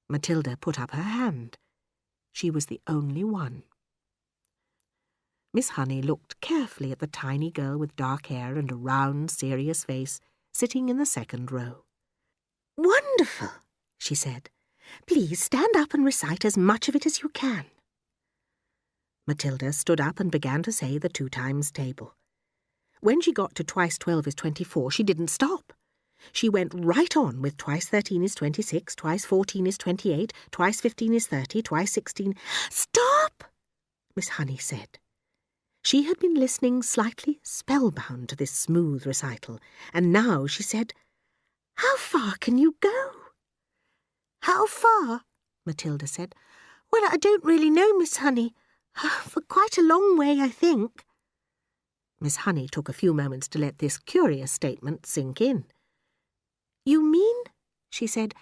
Matilda put up her hand. She was the only one. Miss Honey looked carefully at the tiny girl with dark hair and a round, serious face sitting in the second row. "Wonderful," she said. "Please stand up and recite as much of it as you can." Matilda stood up and began to say the 2 times table. When she got to twice 12 is 24, she didn't stop. She went right on with twice 13 is 26, twice 14 is 28, twice 15 is 30, twice 16... "Stop!" Miss Honey said. She had been listening slightly spellbound to this smooth recital, and now she said, "How far can you go?" "How far?" Matilda said. "Well, I don't really know, Miss Honey. For quite a long way, I think." Miss Honey took a few moments to let this curious statement sink in. "You mean," she said,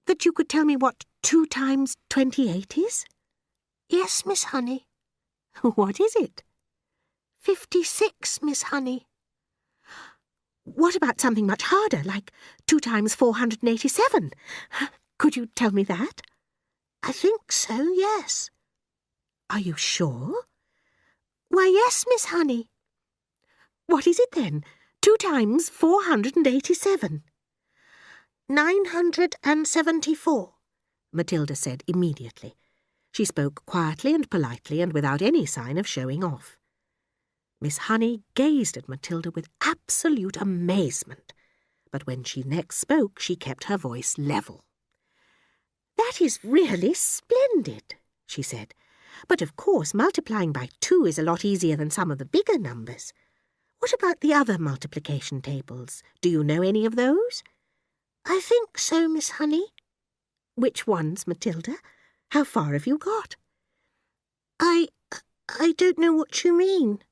"that you could tell me what 2 times 28 is?" "Yes, Miss Honey." "What is it?" 56, Miss Honey." "What about something much harder, like 2 times 487? Could you tell me that?" "I think so, yes." "Are you sure?" "Why, yes, Miss Honey." "What is it then? 2 times 487? 974, Matilda said immediately. She spoke quietly and politely and without any sign of showing off. Miss Honey gazed at Matilda with absolute amazement, but when she next spoke she kept her voice level. "That is really splendid," she said. "But of course multiplying by 2 is a lot easier than some of the bigger numbers. What about the other multiplication tables? Do you know any of those?" "I think so, Miss Honey." "Which ones, Matilda? How far have you got?" I don't know what you mean."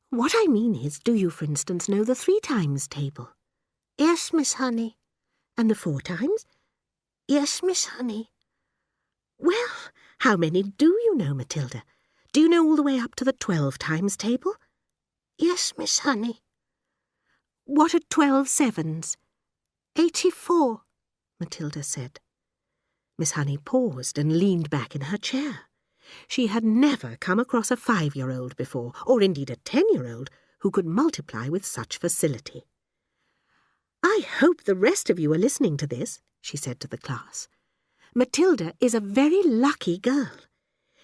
"What I mean is, do you, for instance, know the 3 times table?" "Yes, Miss Honey." "And the 4 times?" "Yes, Miss Honey." "Well, how many do you know, Matilda? Do you know all the way up to the 12 times table?" "Yes, Miss Honey." "What are 12 sevens?" 84, Matilda said. Miss Honey paused and leaned back in her chair. She had never come across a 5-year-old before, or indeed a 10-year-old, who could multiply with such facility. "I hope the rest of you are listening to this," she said to the class. "Matilda is a very lucky girl.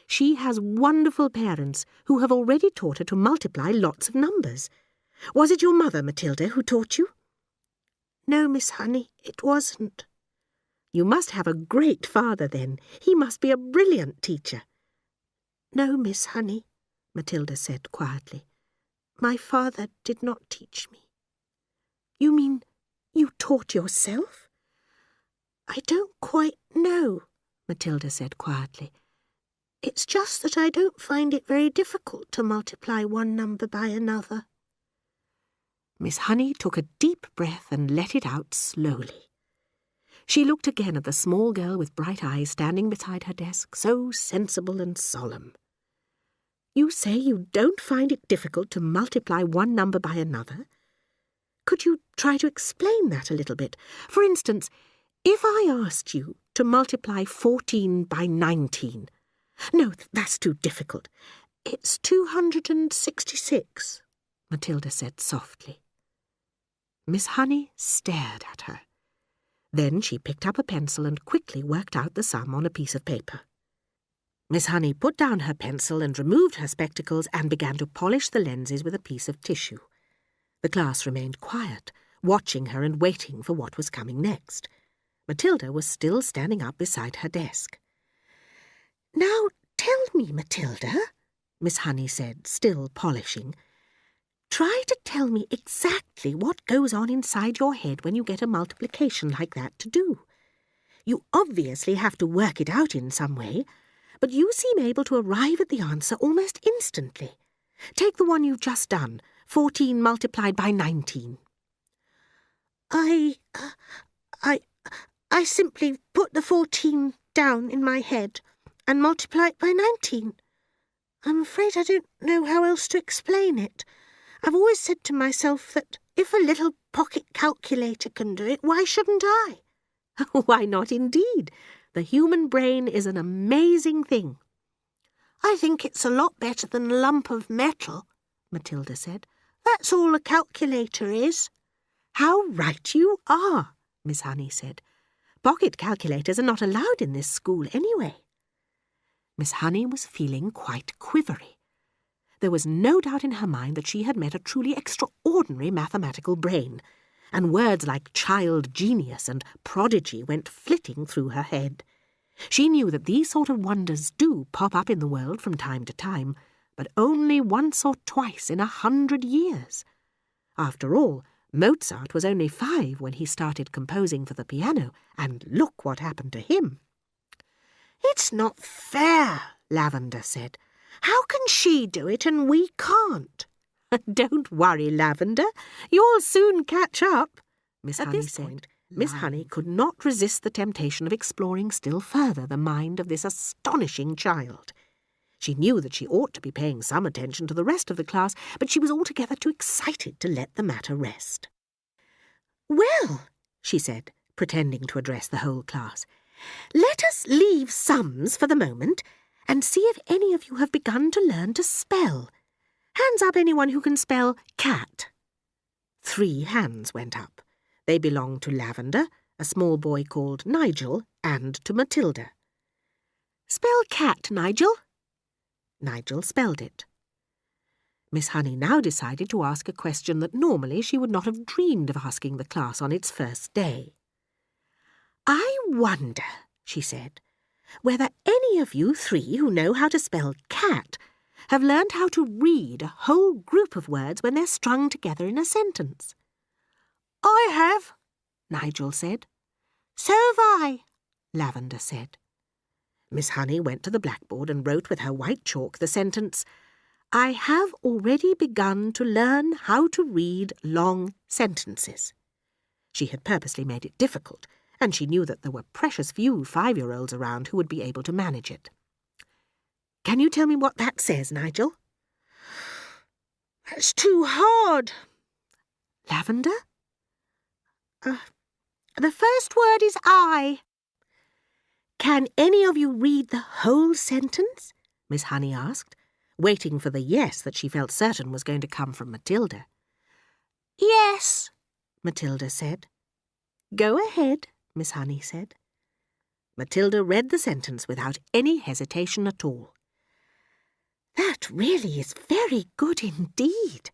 She has wonderful parents who have already taught her to multiply lots of numbers. Was it your mother, Matilda, who taught you?" No, Miss Honey, it wasn't. You must have a great father, then. He must be a brilliant teacher. No, Miss Honey, Matilda said quietly. My father did not teach me. You mean you taught yourself? I don't quite know, Matilda said quietly. It's just that I don't find it very difficult to multiply one number by another. Miss Honey took a deep breath and let it out slowly. She looked again at the small girl with bright eyes standing beside her desk, so sensible and solemn. You say you don't find it difficult to multiply one number by another? Could you try to explain that a little bit? For instance, if I asked you to multiply 14 by 19... No, that's too difficult. It's 266, Matilda said softly. Miss Honey stared at her. Then she picked up a pencil and quickly worked out the sum on a piece of paper. Miss Honey put down her pencil and removed her spectacles and began to polish the lenses with a piece of tissue. The class remained quiet, watching her and waiting for what was coming next. Matilda was still standing up beside her desk. Now tell me, Matilda, Miss Honey said, still polishing. Try to tell me exactly what goes on inside your head when you get a multiplication like that to do. You obviously have to work it out in some way, but you seem able to arrive at the answer almost instantly. Take the one you've just done, 14 multiplied by 19. I simply put the 14 down in my head and multiply it by 19. I'm afraid I don't know how else to explain it. I've always said to myself that if a little pocket calculator can do it, why shouldn't I? Why not indeed? The human brain is an amazing thing. I think it's a lot better than a lump of metal, Matilda said. That's all a calculator is. How right you are, Miss Honey said. Pocket calculators are not allowed in this school anyway. Miss Honey was feeling quite quivery. There was no doubt in her mind that she had met a truly extraordinary mathematical brain, and words like child genius and prodigy went flitting through her head. She knew that these sort of wonders do pop up in the world from time to time, but only once or twice in 100 years. After all, Mozart was only 5 when he started composing for the piano, and look what happened to him. It's not fair, Lavender said. How can she do it and we can't? Don't worry, Lavender. You'll soon catch up, Miss Honey said. Miss Honey could not resist the temptation of exploring still further the mind of this astonishing child. She knew that she ought to be paying some attention to the rest of the class, but she was altogether too excited to let the matter rest. Well, she said, pretending to address the whole class, let us leave sums for the moment and see if any of you have begun to learn to spell. Hands up anyone who can spell cat. 3 hands went up. They belonged to Lavender, a small boy called Nigel, and to Matilda. Spell cat, Nigel. Nigel spelled it. Miss Honey now decided to ask a question that normally she would not have dreamed of asking the class on its first day. I wonder, she said, whether any of you 3 who know how to spell cat have learned how to read a whole group of words when they're strung together in a sentence. I have, Nigel said. So have I, Lavender said. Miss Honey went to the blackboard and wrote with her white chalk the sentence, I have already begun to learn how to read long sentences. She had purposely made it difficult, and she knew that there were precious few 5-year-olds around who would be able to manage it. Can you tell me what that says, Nigel? That's too hard. Lavender? The first word is I. Can any of you read the whole sentence? Miss Honey asked, waiting for the yes that she felt certain was going to come from Matilda. Yes, Matilda said. Go ahead, Miss Honey said. Matilda read the sentence without any hesitation at all. That really is very good indeed,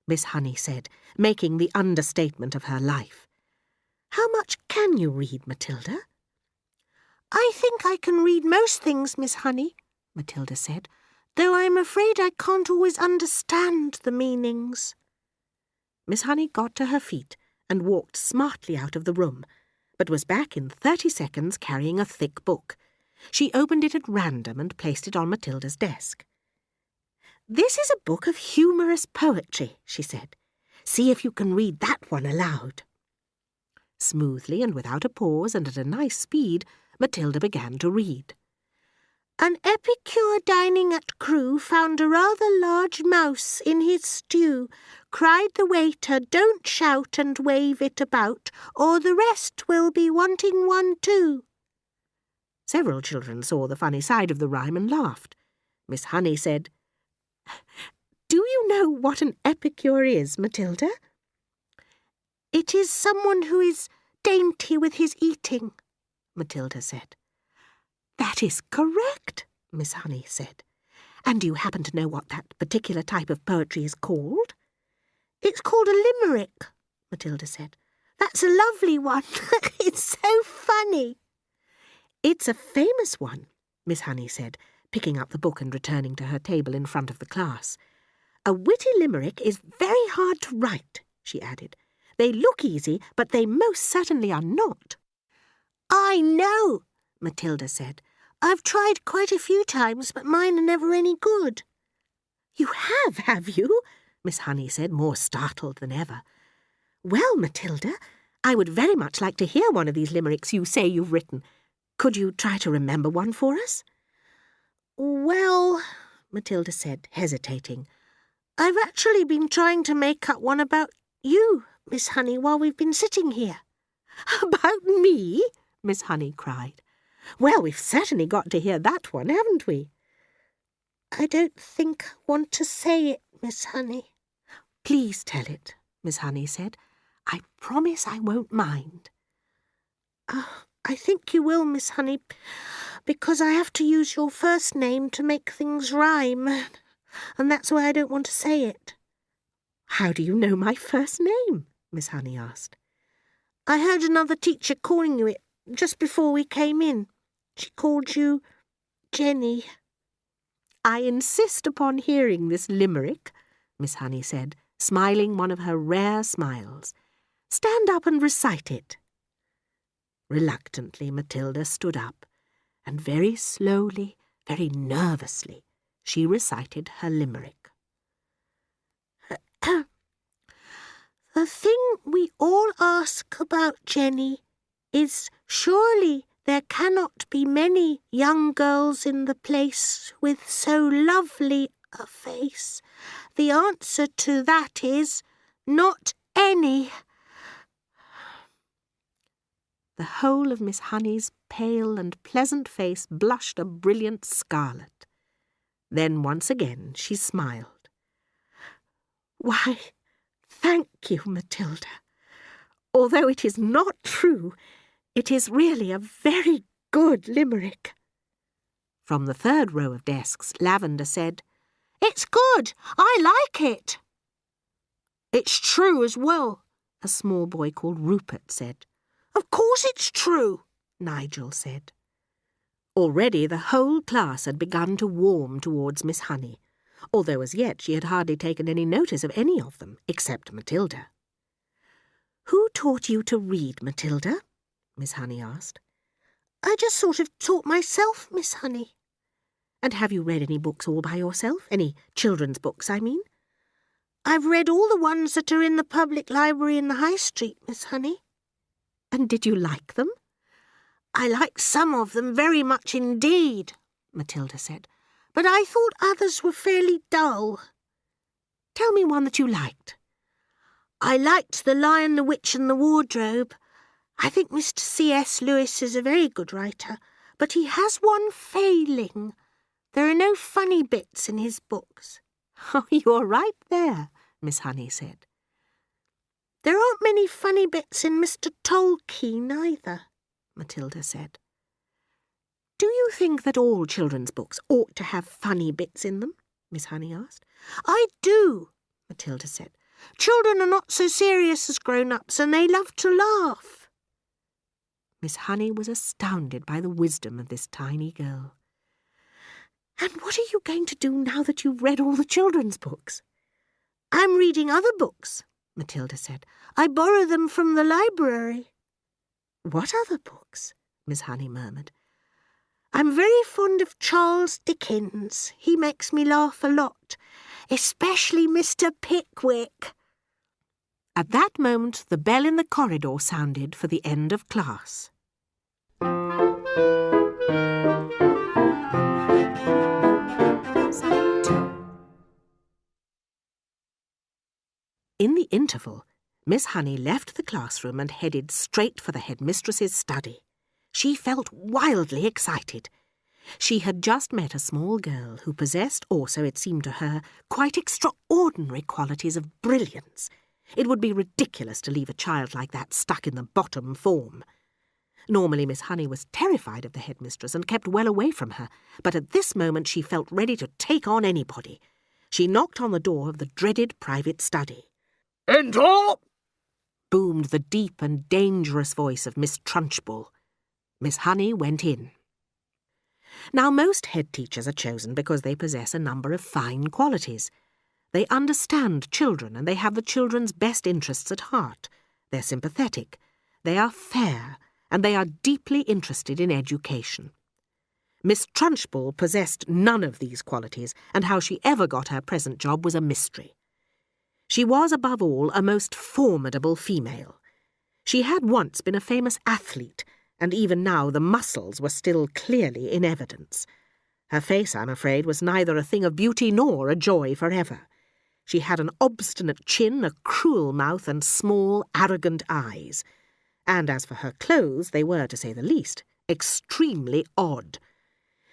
Miss Honey said, making the understatement of her life. How much can you read, Matilda? I think I can read most things, Miss Honey, Matilda said, though I'm afraid I can't always understand the meanings. Miss Honey got to her feet and walked smartly out of the room, but was back in 30 seconds carrying a thick book. She opened it at random and placed it on Matilda's desk. "This is a book of humorous poetry," she said. "See if you can read that one aloud." Smoothly and without a pause and at a nice speed, Matilda began to read. An epicure dining at Crewe found a rather large mouse in his stew. Cried the waiter, "Don't shout and wave it about, or the rest will be wanting one too." Several children saw the funny side of the rhyme and laughed. Miss Honey said, "Do you know what an epicure is, Matilda?" "It is someone who is dainty with his eating," Matilda said. "That is correct," Miss Honey said. "And do you happen to know what that particular type of poetry is called?" "It's called a limerick," Matilda said. "That's a lovely one. It's so funny." "It's a famous one," Miss Honey said, picking up the book and returning to her table in front of the class. "A witty limerick is very hard to write," she added. "They look easy, but they most certainly are not." "I know," Matilda said. "I've tried quite a few times, but mine are never any good." "You have you?" Miss Honey said, more startled than ever. "Well, Matilda, I would very much like to hear one of these limericks you say you've written. Could you try to remember one for us?" "Well," Matilda said, hesitating, "I've actually been trying to make up one about you, Miss Honey, while we've been sitting here." "About me?" Miss Honey cried. "Well, we've certainly got to hear that one, haven't we?" "I don't think I want to say it, Miss Honey." "Please tell it," Miss Honey said. "I promise I won't mind." I think you will, Miss Honey, because I have to use your first name to make things rhyme, and that's why I don't want to say it." "How do you know my first name?" Miss Honey asked. "I heard another teacher calling you it just before we came in. She called you Jenny." "I insist upon hearing this limerick," Miss Honey said, smiling one of her rare smiles. "Stand up and recite it." Reluctantly, Matilda stood up, and very slowly, very nervously, she recited her limerick. "The thing we all ask about Jenny is, surely there cannot be many young girls in the place with so lovely a face. The answer to that is, not any." The whole of Miss Honey's pale and pleasant face blushed a brilliant scarlet. Then once again she smiled. "Why, thank you, Matilda. Although it is not true, it is really a very good limerick." From the third row of desks, Lavender said, "It's good. I like it." "It's true as well," a small boy called Rupert said. "Of course it's true," Nigel said. Already the whole class had begun to warm towards Miss Honey, although as yet she had hardly taken any notice of any of them, except Matilda. "Who taught you to read, Matilda?" Miss Honey asked. "I just sort of taught myself, Miss Honey." "And have you read any books all by yourself? Any children's books, I mean?" "I've read all the ones that are in the public library in the High Street, Miss Honey." "And did you like them?" "I liked some of them very much indeed," Matilda said, "but I thought others were fairly dull." "Tell me one that you liked." "I liked The Lion, the Witch and the Wardrobe. I think Mr. C.S. Lewis is a very good writer, but he has one failing. There are no funny bits in his books." "Oh, you're right there," Miss Honey said. "There aren't many funny bits in Mr. Tolkien either," Matilda said. "Do you think that all children's books ought to have funny bits in them?" Miss Honey asked. "I do," Matilda said. "Children are not so serious as grown-ups, and they love to laugh." Miss Honey was astounded by the wisdom of this tiny girl. And what are you going to do now that you've read all the children's books? I'm reading other books, Matilda said. I borrow them from the library. What other books? Miss Honey murmured. I'm very fond of Charles Dickens. He makes me laugh a lot, especially Mr. Pickwick. At that moment, the bell in the corridor sounded for the end of class. In the interval, Miss Honey left the classroom and headed straight for the headmistress's study. She felt wildly excited. She had just met a small girl who possessed, or so it seemed to her, quite extraordinary qualities of brilliance. It would be ridiculous to leave a child like that stuck in the bottom form. Normally Miss Honey was terrified of the headmistress and kept well away from her, but at this moment she felt ready to take on anybody. She knocked on the door of the dreaded private study. "Enter!" boomed the deep and dangerous voice of Miss Trunchbull. Miss Honey went in. Now, most head teachers are chosen because they possess a number of fine qualities. They understand children and they have the children's best interests at heart. They're sympathetic, they are fair, and they are deeply interested in education. Miss Trunchbull possessed none of these qualities, and how she ever got her present job was a mystery. She was, above all, a most formidable female. She had once been a famous athlete, and even now the muscles were still clearly in evidence. Her face, I'm afraid, was neither a thing of beauty nor a joy forever. She had an obstinate chin, a cruel mouth, and small, arrogant eyes. And as for her clothes, they were, to say the least, extremely odd.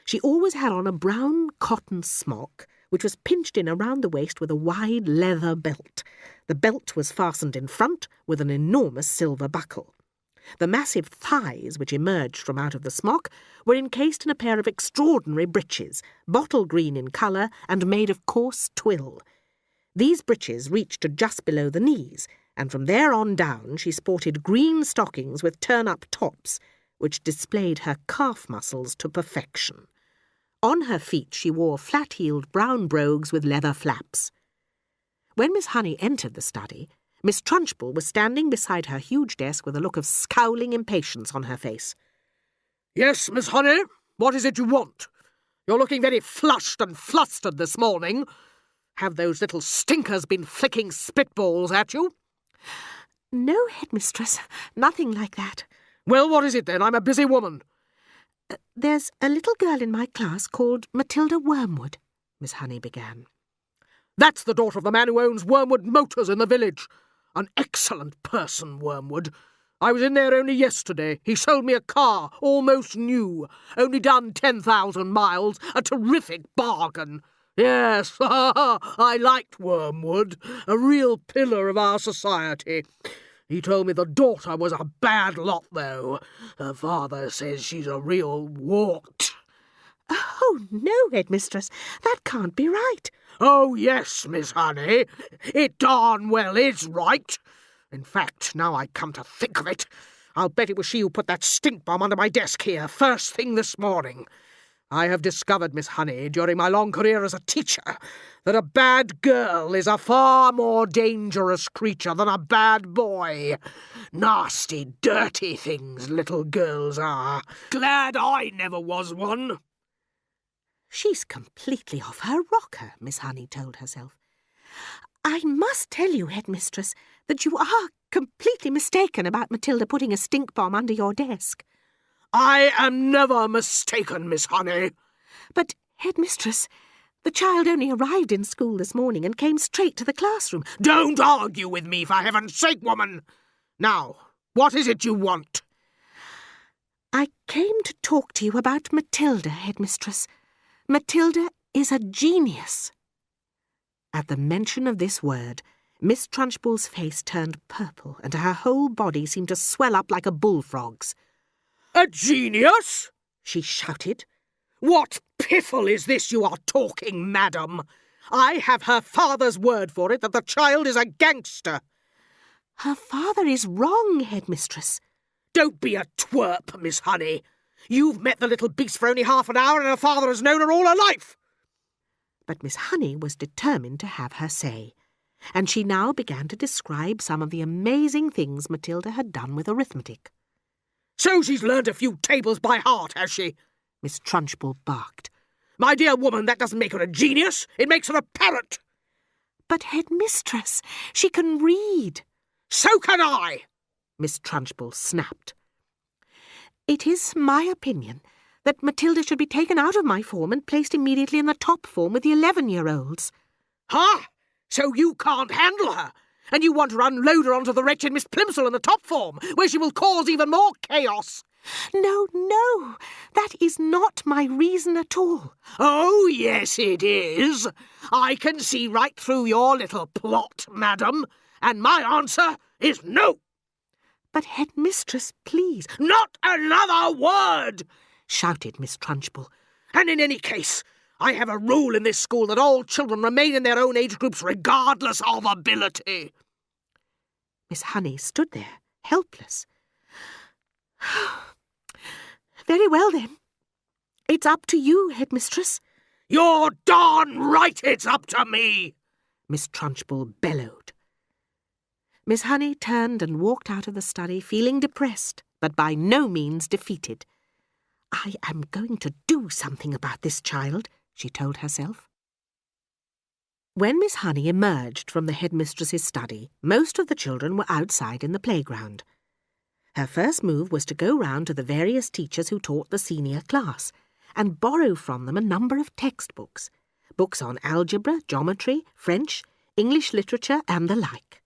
She always had on a brown cotton smock, which was pinched in around the waist with a wide leather belt. The belt was fastened in front with an enormous silver buckle. The massive thighs, which emerged from out of the smock, were encased in a pair of extraordinary breeches, bottle green in colour and made of coarse twill. These breeches reached to just below the knees, and from there on down she sported green stockings with turn-up tops, which displayed her calf muscles to perfection. On her feet she wore flat-heeled brown brogues with leather flaps. When Miss Honey entered the study, Miss Trunchbull was standing beside her huge desk with a look of scowling impatience on her face. "Yes, Miss Honey, what is it you want? You're looking very flushed and flustered this morning. Have those little stinkers been flicking spitballs at you?" "No, headmistress, nothing like that." "Well, what is it then? I'm a busy woman." There's a little girl in my class called Matilda Wormwood," Miss Honey began. "That's the daughter of the man who owns Wormwood Motors in the village. An excellent person, Wormwood. I was in there only yesterday. He sold me a car, almost new, only done 10,000 miles, a terrific bargain. Yes, I liked Wormwood, a real pillar of our society. He told me the daughter was a bad lot, though. Her father says she's a real wart." "Oh, no, headmistress, that can't be right." "Oh, yes, Miss Honey, it darn well is right. In fact, now I come to think of it, I'll bet it was she who put that stink bomb under my desk here, first thing this morning. I have discovered, Miss Honey, during my long career as a teacher, that a bad girl is a far more dangerous creature than a bad boy. Nasty, dirty things little girls are. Glad I never was one." "She's completely off her rocker," Miss Honey told herself. "I must tell you, headmistress, that you are completely mistaken about Matilda putting a stink bomb under your desk." "I am never mistaken, Miss Honey." "But, headmistress, the child only arrived in school this morning and came straight to the classroom." "Don't argue with me, for heaven's sake, woman. Now, what is it you want?" "I came to talk to you about Matilda, headmistress. Matilda is a genius." At the mention of this word, Miss Trunchbull's face turned purple and her whole body seemed to swell up like a bullfrog's. "A genius?" she shouted. "What piffle is this you are talking, madam? I have her father's word for it that the child is a gangster." "Her father is wrong, headmistress." Don't be a twerp, Miss Honey. You've met the little beast for only half an hour and her father has known her all her life. But Miss Honey was determined to have her say, and she now began to describe some of the amazing things Matilda had done with arithmetic. So she's learned a few tables by heart, has she? Miss Trunchbull barked. My dear woman, that doesn't make her a genius. It makes her a parrot. But, Headmistress, she can read. So can I, Miss Trunchbull snapped. It is my opinion that Matilda should be taken out of my form and placed immediately in the top form with the 11-year-olds. Huh? So you can't handle her, and you want to unload her onto the wretched Miss Plimsoll in the top form, where she will cause even more chaos. No, that is not my reason at all. Oh, yes, it is. I can see right through your little plot, madam, and my answer is no. But, Headmistress, please. Not another word, shouted Miss Trunchbull. And in any case, I have a rule in this school that all children remain in their own age groups regardless of ability. Miss Honey stood there, helpless. Very well, then. It's up to you, Headmistress. You're darn right it's up to me, Miss Trunchbull bellowed. Miss Honey turned and walked out of the study, feeling depressed, but by no means defeated. I am going to do something about this child, she told herself. When Miss Honey emerged from the headmistress's study, most of the children were outside in the playground. Her first move was to go round to the various teachers who taught the senior class and borrow from them a number of textbooks, books on algebra, geometry, French, English literature, and the like.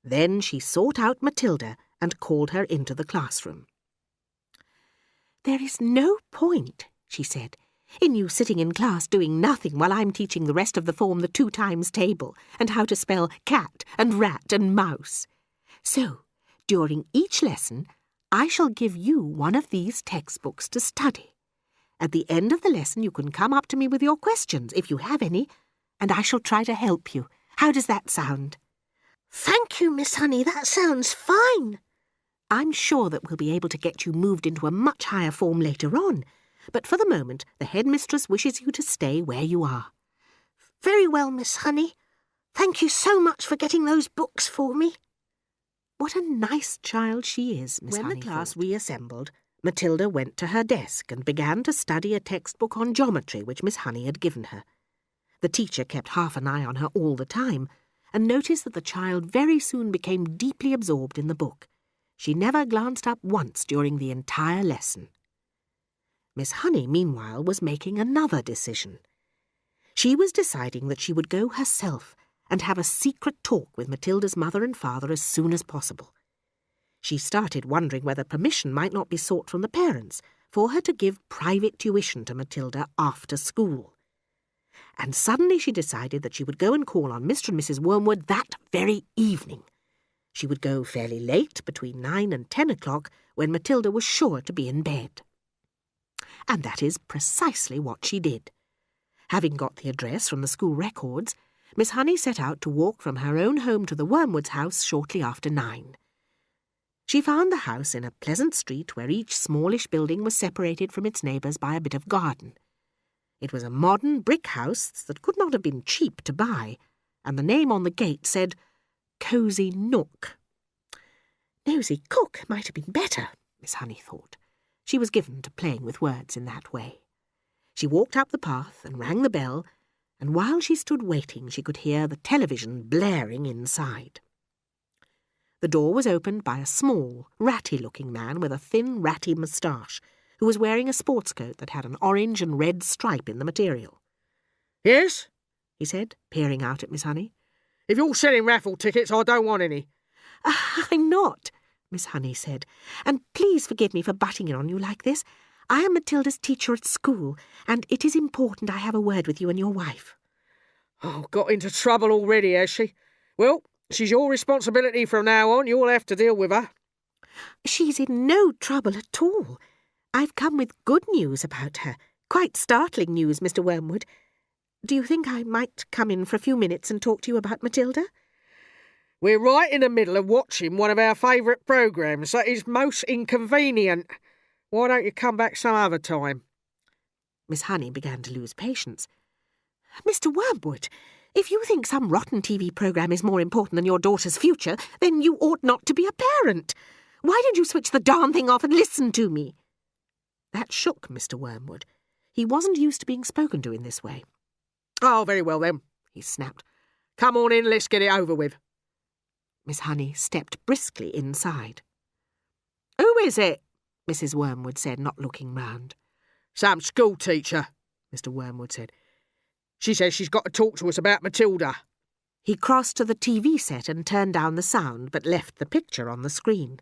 Then she sought out Matilda and called her into the classroom. There is no point, she said, in you sitting in class doing nothing while I'm teaching the rest of the form the 2 times table and how to spell cat and rat and mouse. So, during each lesson, I shall give you one of these textbooks to study. At the end of the lesson, you can come up to me with your questions, if you have any, and I shall try to help you. How does that sound? Thank you, Miss Honey, that sounds fine. I'm sure that we'll be able to get you moved into a much higher form later on, but for the moment the headmistress wishes you to stay where you are. Very well, Miss Honey. Thank you so much for getting those books for me. What a nice child she is, Miss Honey. When the class reassembled, Matilda went to her desk and began to study a textbook on geometry which Miss Honey had given her. The teacher kept half an eye on her all the time, and noticed that the child very soon became deeply absorbed in the book. She never glanced up once during the entire lesson. Miss Honey, meanwhile, was making another decision. She was deciding that she would go herself and have a secret talk with Matilda's mother and father as soon as possible. She started wondering whether permission might not be sought from the parents for her to give private tuition to Matilda after school. And suddenly she decided that she would go and call on Mr. and Mrs. Wormwood that very evening. She would go fairly late, between 9 and 10 o'clock, when Matilda was sure to be in bed. And that is precisely what she did. Having got the address from the school records, Miss Honey set out to walk from her own home to the Wormwoods' house shortly after 9. She found the house in a pleasant street where each smallish building was separated from its neighbours by a bit of garden. It was a modern brick house that could not have been cheap to buy, and the name on the gate said, Cosy Nook. Nosy Cook might have been better, Miss Honey thought. She was given to playing with words in that way. She walked up the path and rang the bell, and while she stood waiting she could hear the television blaring inside. The door was opened by a small, ratty-looking man with a thin, ratty moustache, who was wearing a sports coat that had an orange and red stripe in the material. Yes, he said, peering out at Miss Honey. If you're selling raffle tickets, I don't want any. I'm not, Miss Honey said, and please forgive me for butting in on you like this. I am Matilda's teacher at school, and it is important I have a word with you and your wife. Oh, got into trouble already, has she? Well, she's your responsibility from now on. You'll have to deal with her. She's in no trouble at all. I've come with good news about her. Quite startling news, Mr. Wormwood. Do you think I might come in for a few minutes and talk to you about Matilda? We're right in the middle of watching one of our favourite programmes that is most inconvenient. Why don't you come back some other time?" Miss Honey began to lose patience. "Mr. Wormwood, if you think some rotten TV programme is more important than your daughter's future, then you ought not to be a parent. Why don't you switch the darn thing off and listen to me?" That shook Mr. Wormwood. He wasn't used to being spoken to in this way. "Oh, very well then," he snapped. "Come on in, let's get it over with." Miss Honey stepped briskly inside. "Who is it?" Mrs. Wormwood said, not looking round. "Some school teacher," Mr. Wormwood said. "She says she's got to talk to us about Matilda." He crossed to the TV set and turned down the sound, but left the picture on the screen.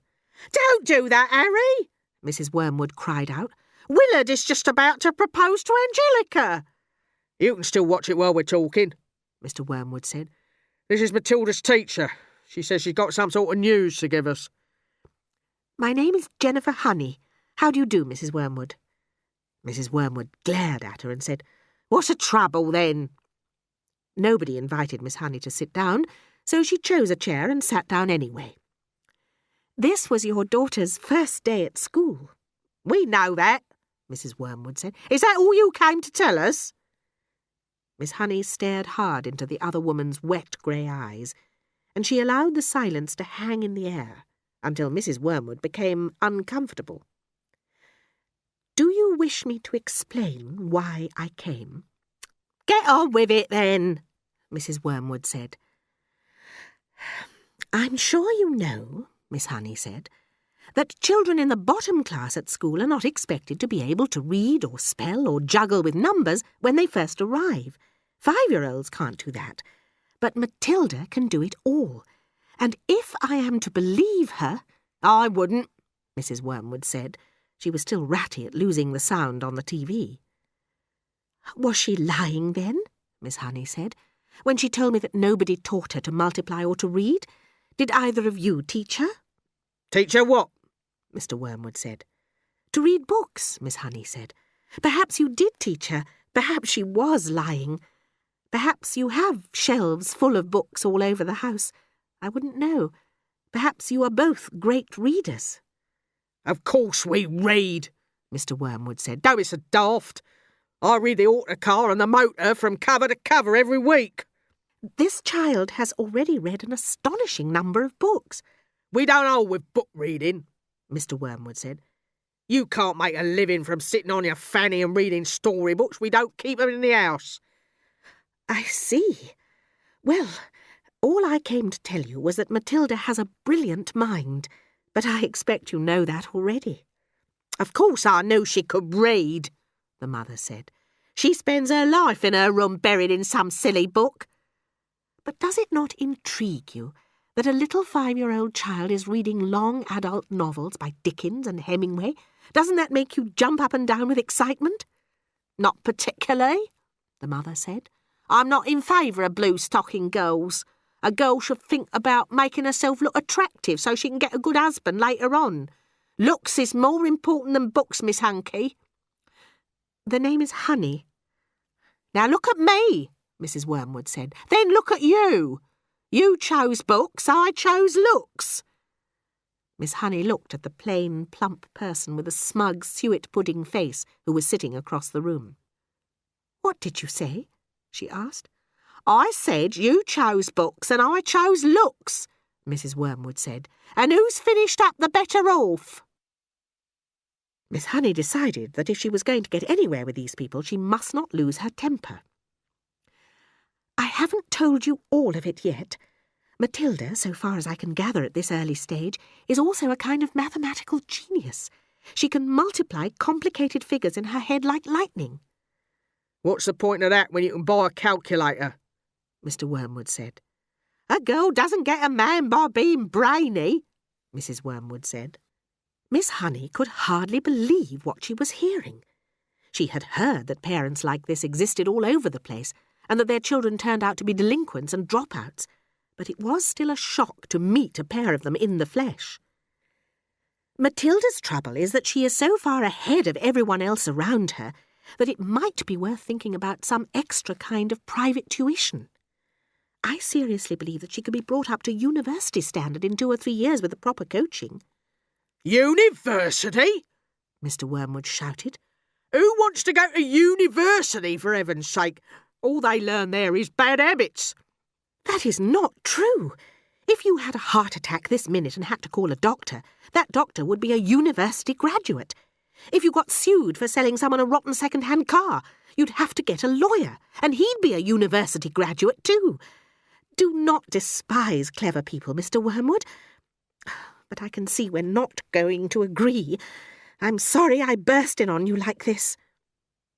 "Don't do that, Harry!" Mrs. Wormwood cried out. "Willard is just about to propose to Angelica." "You can still watch it while we're talking," Mr. Wormwood said. "This is Matilda's teacher. She says she's got some sort of news to give us." "My name is Jennifer Honey. How do you do, Mrs. Wormwood?" Mrs. Wormwood glared at her and said, "What's the trouble, then?" Nobody invited Miss Honey to sit down, so she chose a chair and sat down anyway. "This was your daughter's first day at school." "We know that," Mrs. Wormwood said. "Is that all you came to tell us?" Miss Honey stared hard into the other woman's wet grey eyes, and she allowed the silence to hang in the air until Mrs. Wormwood became uncomfortable. "Do you wish me to explain why I came?" "Get on with it, then," Mrs. Wormwood said. "I'm sure you know," Miss Honey said, "that children in the bottom class at school are not expected to be able to read or spell or juggle with numbers when they first arrive. 5-year-olds can't do that. But Matilda can do it all. And if I am to believe her—" "I wouldn't," Mrs. Wormwood said. She was still ratty at losing the sound on the TV. "Was she lying then?" Miss Honey said, "when she told me that nobody taught her to multiply or to read? Did either of you teach her?" "Teach her what?" Mr. Wormwood said. "To read books," Miss Honey said. "Perhaps you did teach her. Perhaps she was lying. Perhaps you have shelves full of books all over the house. I wouldn't know. Perhaps you are both great readers." "Of course we read," Mr. Wormwood said. "Don't be so daft. I read the autocar and the motor from cover to cover every week." "This child has already read an astonishing number of books." "We don't hold with book reading," Mr. Wormwood said. "You can't make a living from sitting on your fanny and reading storybooks. We don't keep them in the house." "I see. Well, all I came to tell you was that Matilda has a brilliant mind, but I expect you know that already." "Of course I knew she could read," the mother said. "She spends her life in her room buried in some silly book." "But does it not intrigue you that a little 5-year-old child is reading long adult novels by Dickens and Hemingway? Doesn't that make you jump up and down with excitement?" "Not particularly," the mother said. "I'm not in favour of blue-stocking girls. A girl should think about making herself look attractive so she can get a good husband later on. Looks is more important than books, Miss Hunky." "The name is Honey." "Now look at me," Mrs. Wormwood said. "Then look at you. You chose books, I chose looks." Miss Honey looked at the plain, plump person with a smug suet pudding face who was sitting across the room. "What did you say?" she asked. "I said you chose books and I chose looks," Mrs. Wormwood said. "And who's finished up the better off?" Miss Honey decided that if she was going to get anywhere with these people, she must not lose her temper. "I haven't told you all of it yet. Matilda, so far as I can gather at this early stage, is also a kind of mathematical genius. She can multiply complicated figures in her head like lightning." "What's the point of that when you can buy a calculator?" Mr. Wormwood said. "A girl doesn't get a man by being brainy," Mrs. Wormwood said. Miss Honey could hardly believe what she was hearing. She had heard that parents like this existed all over the place, and that their children turned out to be delinquents and dropouts, but it was still a shock to meet a pair of them in the flesh. "Matilda's trouble is that she is so far ahead of everyone else around her that it might be worth thinking about some extra kind of private tuition." I seriously believe that she could be brought up to university standard in 2 or 3 years with the proper coaching. University? Mr. Wormwood shouted. Who wants to go to university, for heaven's sake? All they learn there is bad habits. That is not true. If you had a heart attack this minute and had to call a doctor, that doctor would be a university graduate. If you got sued for selling someone a rotten second-hand car, you'd have to get a lawyer, and he'd be a university graduate too. Do not despise clever people, Mr. Wormwood. But I can see we're not going to agree. I'm sorry I burst in on you like this.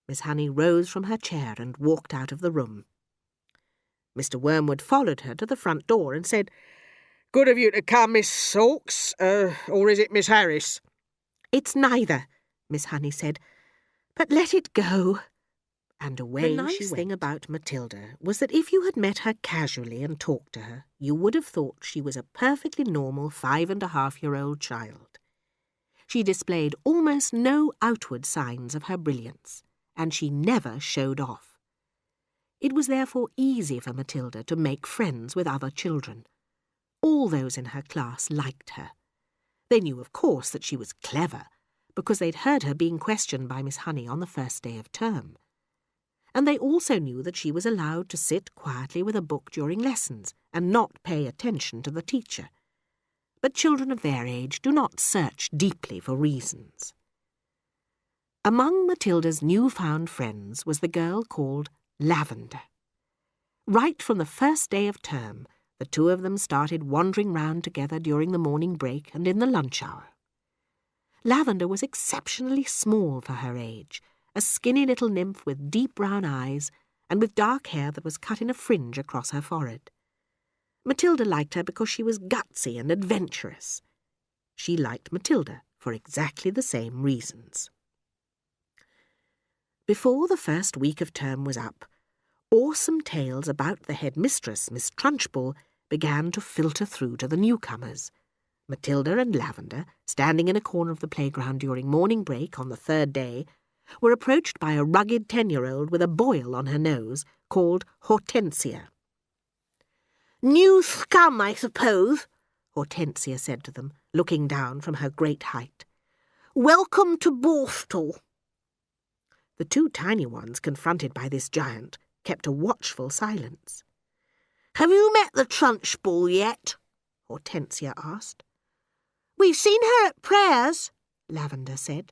Miss Honey rose from her chair and walked out of the room. Mr. Wormwood followed her to the front door and said, Good of you to come, Miss Sawks, or is it Miss Harris? It's neither, Miss Honey said, but let it go. And away The nice she went. thing about Matilda was that if you had met her casually and talked to her, you would have thought she was a perfectly normal 5-and-a-half-year-old child. She displayed almost no outward signs of her brilliance, and she never showed off. It was therefore easy for Matilda to make friends with other children. All those in her class liked her. They knew, of course, that she was clever, because they'd heard her being questioned by Miss Honey on the first day of term. And they also knew that she was allowed to sit quietly with a book during lessons and not pay attention to the teacher. But children of their age do not search deeply for reasons. Among Matilda's newfound friends was the girl called Lavender. Right from the first day of term, the two of them started wandering round together during the morning break and in the lunch hour. Lavender was exceptionally small for her age, a skinny little nymph with deep brown eyes and with dark hair that was cut in a fringe across her forehead. Matilda liked her because she was gutsy and adventurous. She liked Matilda for exactly the same reasons. Before the first week of term was up, awesome tales about the headmistress, Miss Trunchbull, began to filter through to the newcomers. Matilda and Lavender, standing in a corner of the playground during morning break on the third day, were approached by a rugged 10-year-old with a boil on her nose called Hortensia. New scum, I suppose, Hortensia said to them, looking down from her great height. Welcome to Borstal. The two tiny ones, confronted by this giant, kept a watchful silence. Have you met the Trunchbull yet? Hortensia asked. We've seen her at prayers, Lavender said.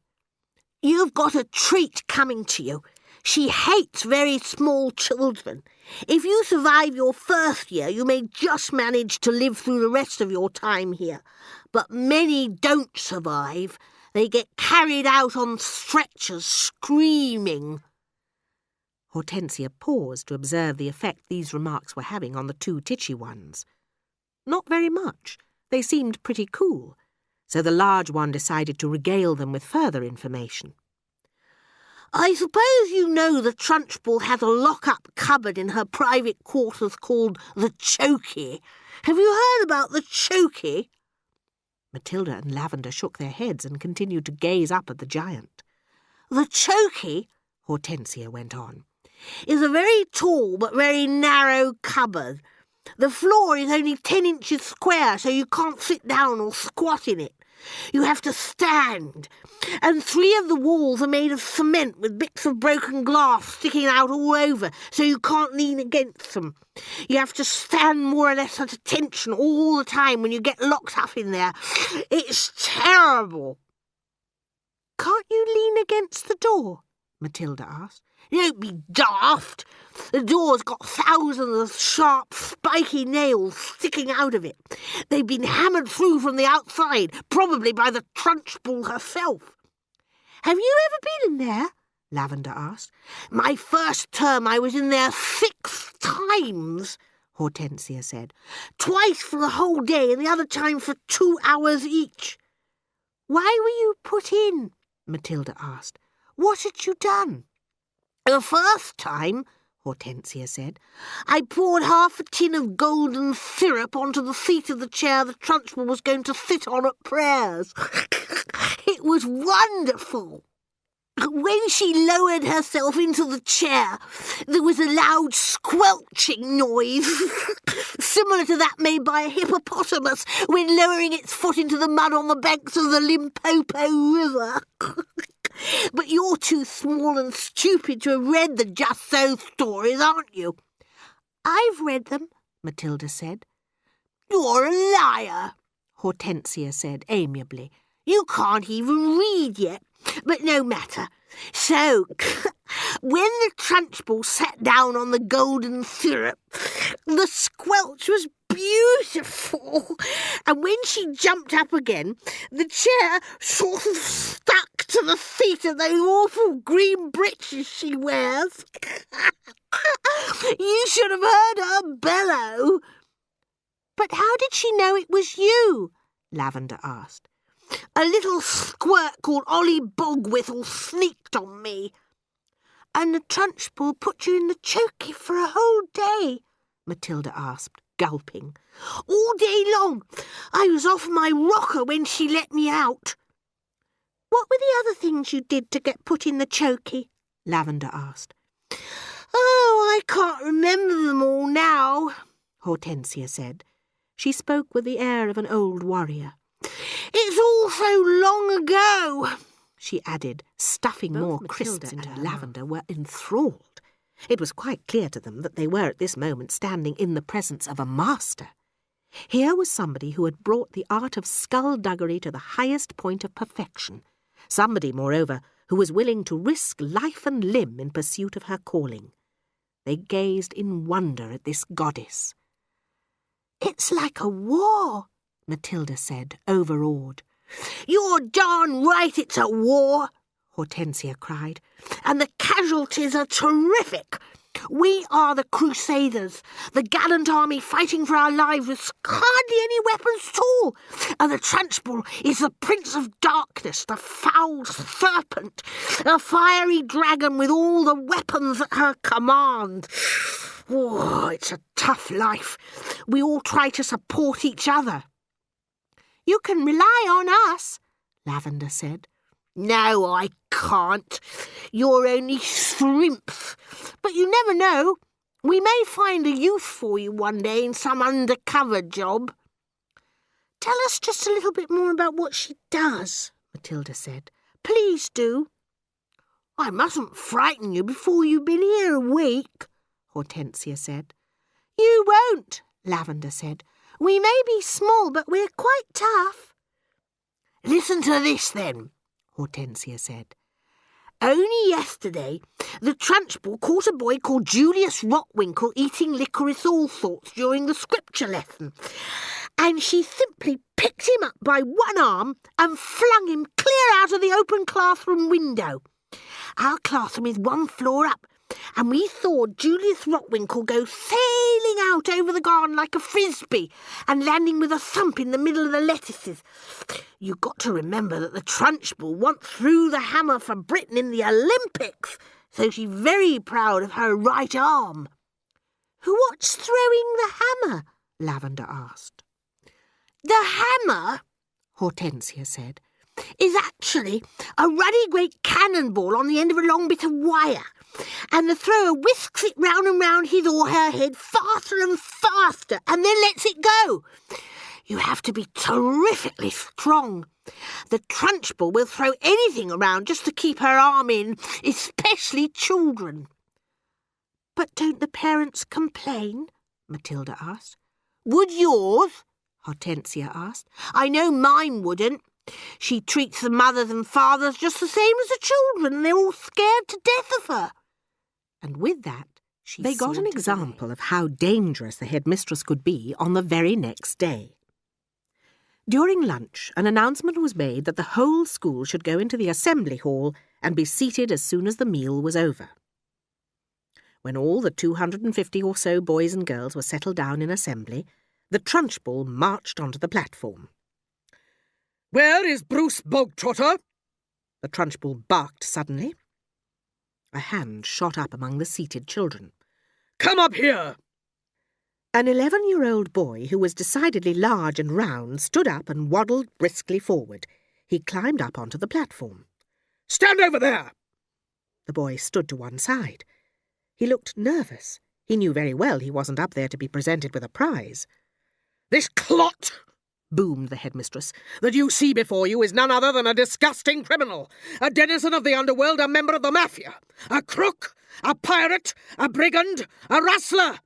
You've got a treat coming to you. She hates very small children. If you survive your first year, you may just manage to live through the rest of your time here. But many don't survive. They get carried out on stretchers, screaming. Hortensia paused to observe the effect these remarks were having on the two titchy ones. Not very much. They seemed pretty cool. So the large one decided to regale them with further information. I suppose you know the Trunchbull has a lock-up cupboard in her private quarters called the Chokey. Have you heard about the Chokey? Matilda and Lavender shook their heads and continued to gaze up at the giant. The Chokey, Hortensia went on, is a very tall but very narrow cupboard. The floor is only 10 inches square, so you can't sit down or squat in it. You have to stand, and 3 of the walls are made of cement with bits of broken glass sticking out all over, so you can't lean against them. You have to stand more or less at attention all the time when you get locked up in there. It's terrible. Can't you lean against the door? Matilda asked. Don't be daft. The door's got thousands of sharp, spiky nails sticking out of it. They've been hammered through from the outside, probably by the Trunchbull herself. Have you ever been in there? Lavender asked. My first term I was in there 6 times, Hortensia said. Twice for the whole day and the other time for 2 hours each. Why were you put in? Matilda asked. What had you done? The first time, Hortensia said, I poured half a tin of golden syrup onto the seat of the chair the Trunchbull was going to sit on at prayers. It was wonderful. When she lowered herself into the chair, there was a loud squelching noise, similar to that made by a hippopotamus when lowering its foot into the mud on the banks of the Limpopo River. But you're too small and stupid to have read the Just So stories, aren't you? I've read them, Matilda said. You're a liar, Hortensia said amiably. You can't even read yet. But no matter. So, when the Trunchbull sat down on the golden syrup, the squelch was beautiful. And when she jumped up again, the chair sort of stuck to the feet of those awful green breeches she wears. You should have heard her bellow. But how did she know it was you? Lavender asked. A little squirt called Ollie Bogwhistle sneaked on me. And the Trunchbull put you in the chokey for a whole day? Matilda asked, gulping. All day long. I was off my rocker when she let me out. What were the other things you did to get put in the chokey? Lavender asked. Oh, I can't remember them all now, Hortensia said. She spoke with the air of an old warrior. It's all so long ago, she added, stuffing more crisps into her Lavender were enthralled. It was quite clear to them that they were at this moment standing in the presence of a master. Here was somebody who had brought the art of skullduggery to the highest point of perfection. Somebody, moreover, who was willing to risk life and limb in pursuit of her calling. They gazed in wonder at this goddess. It's like a war, Matilda said, overawed. You're darn right it's a war, Hortensia cried, and the casualties are terrific. We are the Crusaders, the gallant army fighting for our lives with hardly any weapons at all, and the Trunchbull is the Prince of Darkness, the foul serpent, a fiery dragon with all the weapons at her command. Oh, it's a tough life. We all try to support each other. You can rely on us, Lavender said. No, I can't. You're only shrimps. But you never know. We may find a use for you one day in some undercover job. Tell us just a little bit more about what she does, Matilda said. Please do. I mustn't frighten you before you've been here a week, Hortensia said. You won't, Lavender said. We may be small, but we're quite tough. Listen to this, then, Hortensia said. Only yesterday, the Trunchbull caught a boy called Julius Rotwinkle eating licorice all sorts during the scripture lesson, and she simply picked him up by one arm and flung him clear out of the open classroom window. Our classroom is one floor up, and we saw Julius Rotwinkle go sailing out over the garden like a frisbee and landing with a thump in the middle of the lettuces. You got to remember that the Trunchbull once threw the hammer for Britain in the Olympics, so she's very proud of her right arm. What's throwing the hammer? Lavender asked. The hammer, Hortensia said, is actually a ruddy great cannonball on the end of a long bit of wire, and the thrower whisks it round and round his or her head faster and faster, and then lets it go. You have to be terrifically strong. The Trunchbull will throw anything around just to keep her arm in, especially children. But don't the parents complain? Matilda asked. Would yours? Hortensia asked. I know mine wouldn't. She treats the mothers and fathers just the same as the children, and they're all scared to death of her. And with that, they got an example of how dangerous the headmistress could be on the very next day. During lunch, an announcement was made that the whole school should go into the assembly hall and be seated as soon as the meal was over. When all the 250 or so boys and girls were settled down in assembly, the Trunchbull marched onto the platform. Where is Bruce Bogtrotter? The Trunchbull barked suddenly. A hand shot up among the seated children. Come up here! An 11-year-old boy who was decidedly large and round stood up and waddled briskly forward. He climbed up onto the platform. Stand over there! The boy stood to one side. He looked nervous. He knew very well he wasn't up there to be presented with a prize. "This clot," boomed the headmistress, "that you see before you is none other than a disgusting criminal, a denizen of the underworld, a member of the mafia, a crook, a pirate, a brigand, a rustler."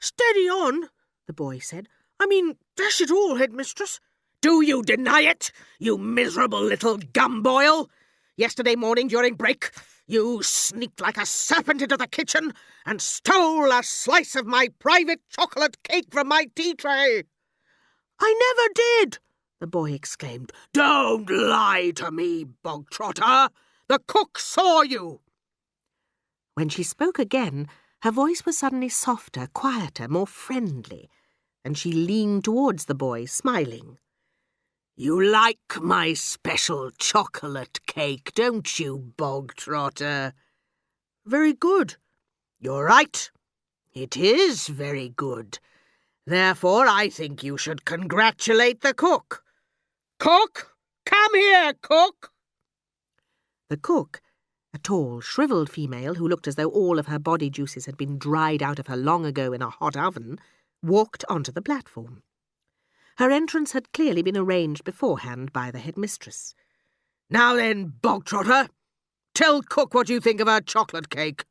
"Steady on," the boy said. "I mean, dash it all, headmistress." "Do you deny it, you miserable little gumboil? Yesterday morning during break, you sneaked like a serpent into the kitchen and stole a slice of my private chocolate cake from my tea tray." "I never did," the boy exclaimed. "Don't lie to me, bog-trotter. The cook saw you." When she spoke again, her voice was suddenly softer, quieter, more friendly, and she leaned towards the boy, smiling. "You like my special chocolate cake, don't you, bog-trotter?" "Very good." "You're right. It is very good. Therefore, I think you should congratulate the cook. Cook! Come here, cook!" The cook, a tall, shriveled female who looked as though all of her body juices had been dried out of her long ago in a hot oven, walked onto the platform. Her entrance had clearly been arranged beforehand by the headmistress. "Now then, bog-trotter, tell cook what you think of her chocolate cake."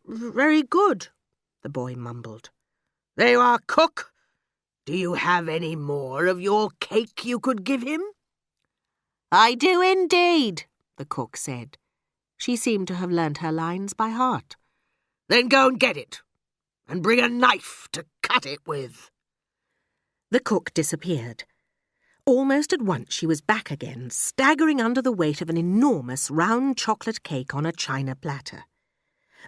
"Very good," the boy mumbled. "There you are, cook. Do you have any more of your cake you could give him?" "I do indeed," the cook said. She seemed to have learnt her lines by heart. "Then go and get it, and bring a knife to cut it with." The cook disappeared. Almost at once she was back again, staggering under the weight of an enormous round chocolate cake on a china platter.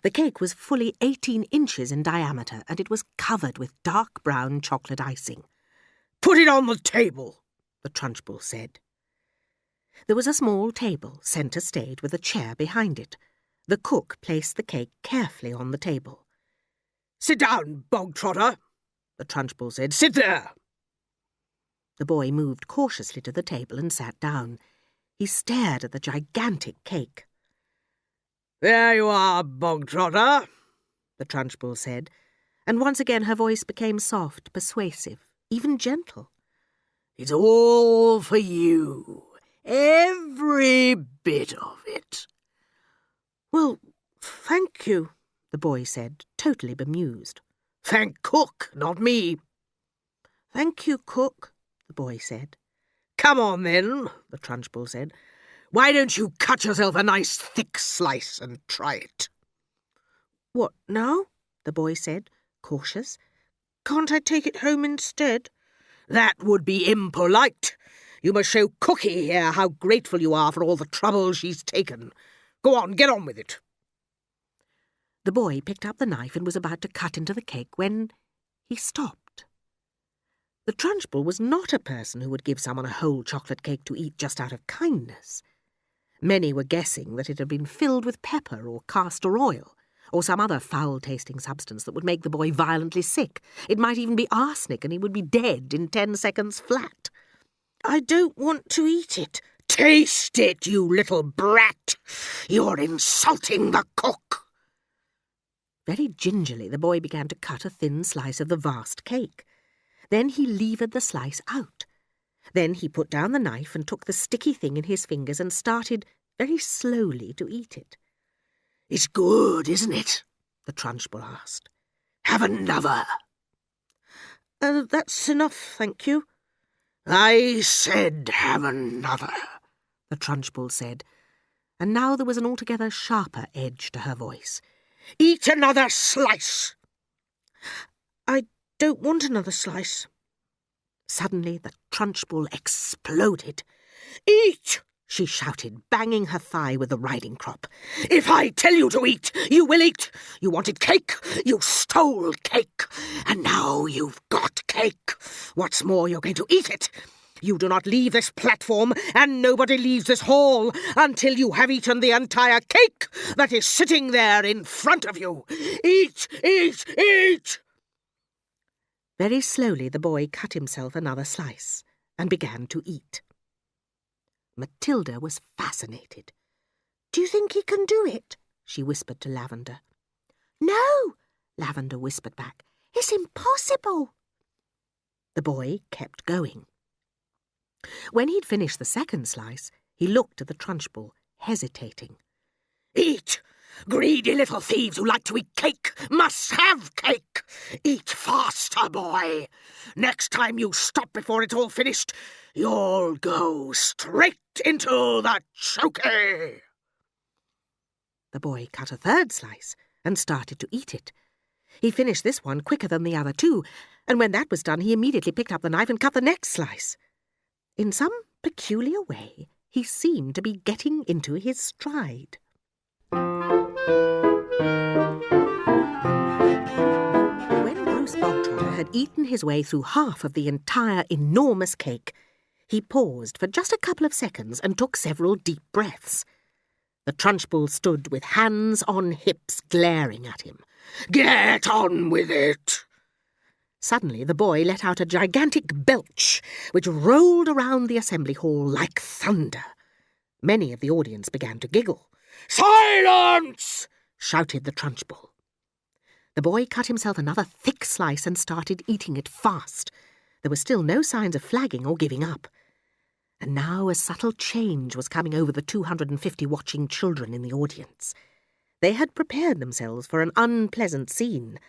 The cake was fully 18 inches in diameter, and it was covered with dark brown chocolate icing. "Put it on the table," the Trunchbull said. There was a small table, centre stage, with a chair behind it. The cook placed the cake carefully on the table. "Sit down, bog-trotter," the Trunchbull said. "Sit there." The boy moved cautiously to the table and sat down. He stared at the gigantic cake. "There you are, bog-trotter," the Trunchbull said, and once again her voice became soft, persuasive, even gentle. "It's all for you, every bit of it." "Well, thank you," the boy said, totally bemused. "Thank cook, not me." "Thank you, cook," the boy said. "Come on, then," the Trunchbull said. "Why don't you cut yourself a nice thick slice and try it?" "What now?" the boy said, cautious. "Can't I take it home instead?" "That would be impolite. You must show Cookie here how grateful you are for all the trouble she's taken. Go on, get on with it." The boy picked up the knife and was about to cut into the cake when he stopped. The Trunchbull was not a person who would give someone a whole chocolate cake to eat just out of kindness. Many were guessing that it had been filled with pepper or castor oil, or some other foul-tasting substance that would make the boy violently sick. It might even be arsenic, and he would be dead in 10 seconds flat. "I don't want to eat it." "Taste it, you little brat! You're insulting the cook." Very gingerly the boy began to cut a thin slice of the vast cake. Then he levered the slice out. Then he put down the knife and took the sticky thing in his fingers and started very slowly to eat it. "It's good, isn't it?" the Trunchbull asked. "Have another." That's enough, thank you." "I said have another," the Trunchbull said, and now there was an altogether sharper edge to her voice. "Eat another slice." "I don't want another slice." Suddenly the Trunchbull exploded. "Eat!" she shouted, banging her thigh with the riding crop. "If I tell you to eat, you will eat. You wanted cake, you stole cake, and now you've got cake. What's more, you're going to eat it. You do not leave this platform, and nobody leaves this hall until you have eaten the entire cake that is sitting there in front of you. Eat, eat, eat!" Very slowly the boy cut himself another slice and began to eat. Matilda was fascinated. Do you think he can do it? She whispered to Lavender. No, Lavender whispered back. It's impossible. The boy kept going. When he'd finished the second slice, he looked at the Trunchbull, hesitating. Eat! Greedy little thieves who like to eat cake must have cake. Eat faster, boy. Next time you stop before it's all finished, you'll go straight into the chokey. The boy cut a third slice and started to eat it. He finished this one quicker than the other two, and when that was done, he immediately picked up the knife and cut the next slice. In some peculiar way, he seemed to be getting into his stride. When Bruce Bogtrotter had eaten his way through half of the entire enormous cake, he paused for just a couple of seconds and took several deep breaths. The Trunchbull stood with hands on hips, glaring at him. Get on with it! Suddenly the boy let out a gigantic belch, which rolled around the assembly hall like thunder. Many of the audience began to giggle. Silence! Shouted the Trunchbull. The boy cut himself another thick slice and started eating it fast. There were still no signs of flagging or giving up. And now a subtle change was coming over the 250 watching children in the audience. They had prepared themselves for an unpleasant scene,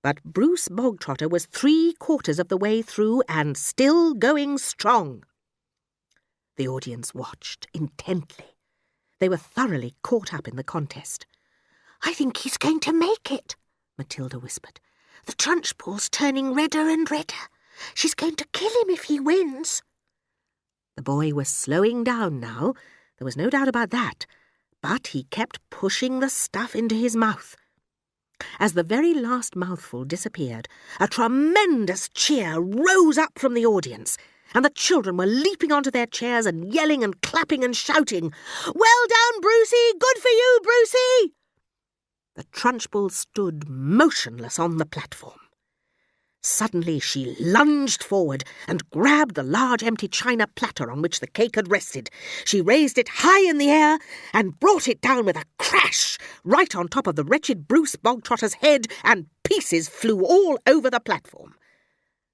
but Bruce Bogtrotter was 3/4 of the way through and still going strong. The audience watched intently. They were thoroughly caught up in the contest. I think he's going to make it, Matilda whispered. The Trunchbull's turning redder and redder. She's going to kill him if he wins. The boy was slowing down now, there was no doubt about that, but he kept pushing the stuff into his mouth. As the very last mouthful disappeared, a tremendous cheer rose up from the audience, and the children were leaping onto their chairs and yelling and clapping and shouting, "Well done, Brucey! Good for you, Brucey!" The Trunchbull stood motionless on the platform. Suddenly she lunged forward and grabbed the large empty china platter on which the cake had rested. She raised it high in the air and brought it down with a crash right on top of the wretched Bruce Bogtrotter's head, and pieces flew all over the platform.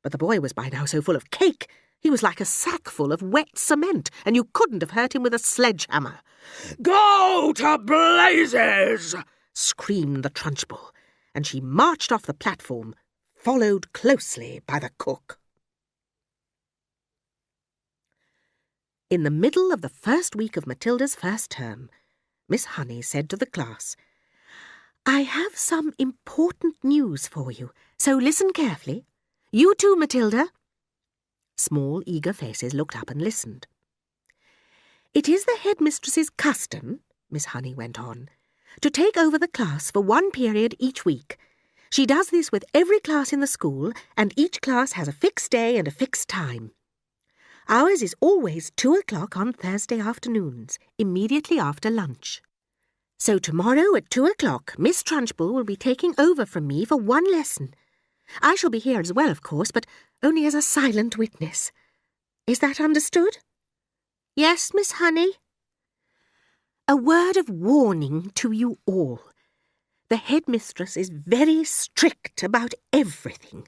But the boy was by now so full of cake, he was like a sack full of wet cement, and you couldn't have hurt him with a sledgehammer. Go to blazes! Screamed the Trunchbull, and she marched off the platform, followed closely by the cook. In the middle of the first week of Matilda's first term, Miss Honey said to the class, "I have some important news for you, so listen carefully. You too, Matilda." Small, eager faces looked up and listened. "It is the headmistress's custom," Miss Honey went on, "to take over the class for one period each week. She does this with every class in the school, and each class has a fixed day and a fixed time. Ours is always 2:00 on Thursday afternoons, immediately after lunch. So tomorrow at 2:00, Miss Trunchbull will be taking over from me for one lesson. I shall be here as well, of course, but only as a silent witness. Is that understood?" Yes, Miss Honey. A word of warning to you all. The headmistress is very strict about everything.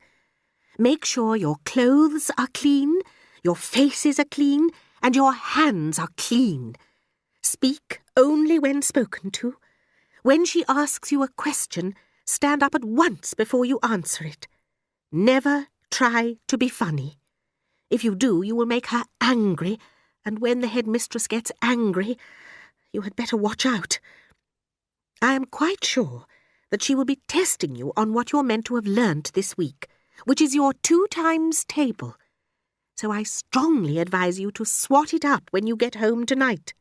Make sure your clothes are clean, your faces are clean, and your hands are clean. Speak only when spoken to. When she asks you a question, stand up at once before you answer it. Never try to be funny. If you do, you will make her angry, and when the headmistress gets angry, you had better watch out. I am quite sure that she will be testing you on what you're meant to have learnt this week, which is your 2 times table. So I strongly advise you to swat it up when you get home tonight.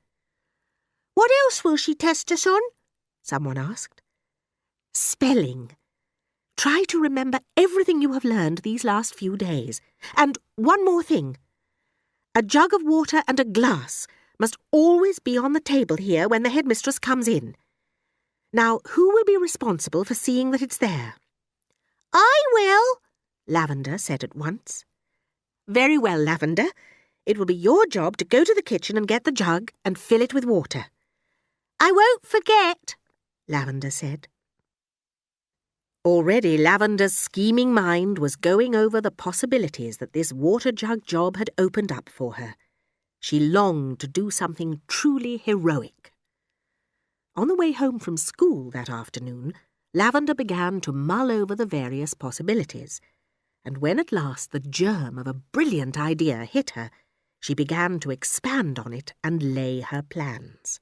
What else will she test us on? Someone asked. Spelling. Try to remember everything you have learned these last few days. And one more thing. A jug of water and a glass must always be on the table here when the headmistress comes in. Now, who will be responsible for seeing that it's there? I will, Lavender said at once. Very well, Lavender. It will be your job to go to the kitchen and get the jug and fill it with water. I won't forget, Lavender said. Already Lavender's scheming mind was going over the possibilities that this water jug job had opened up for her. She longed to do something truly heroic. On the way home from school that afternoon, Lavender began to mull over the various possibilities, and when at last the germ of a brilliant idea hit her, she began to expand on it and lay her plans.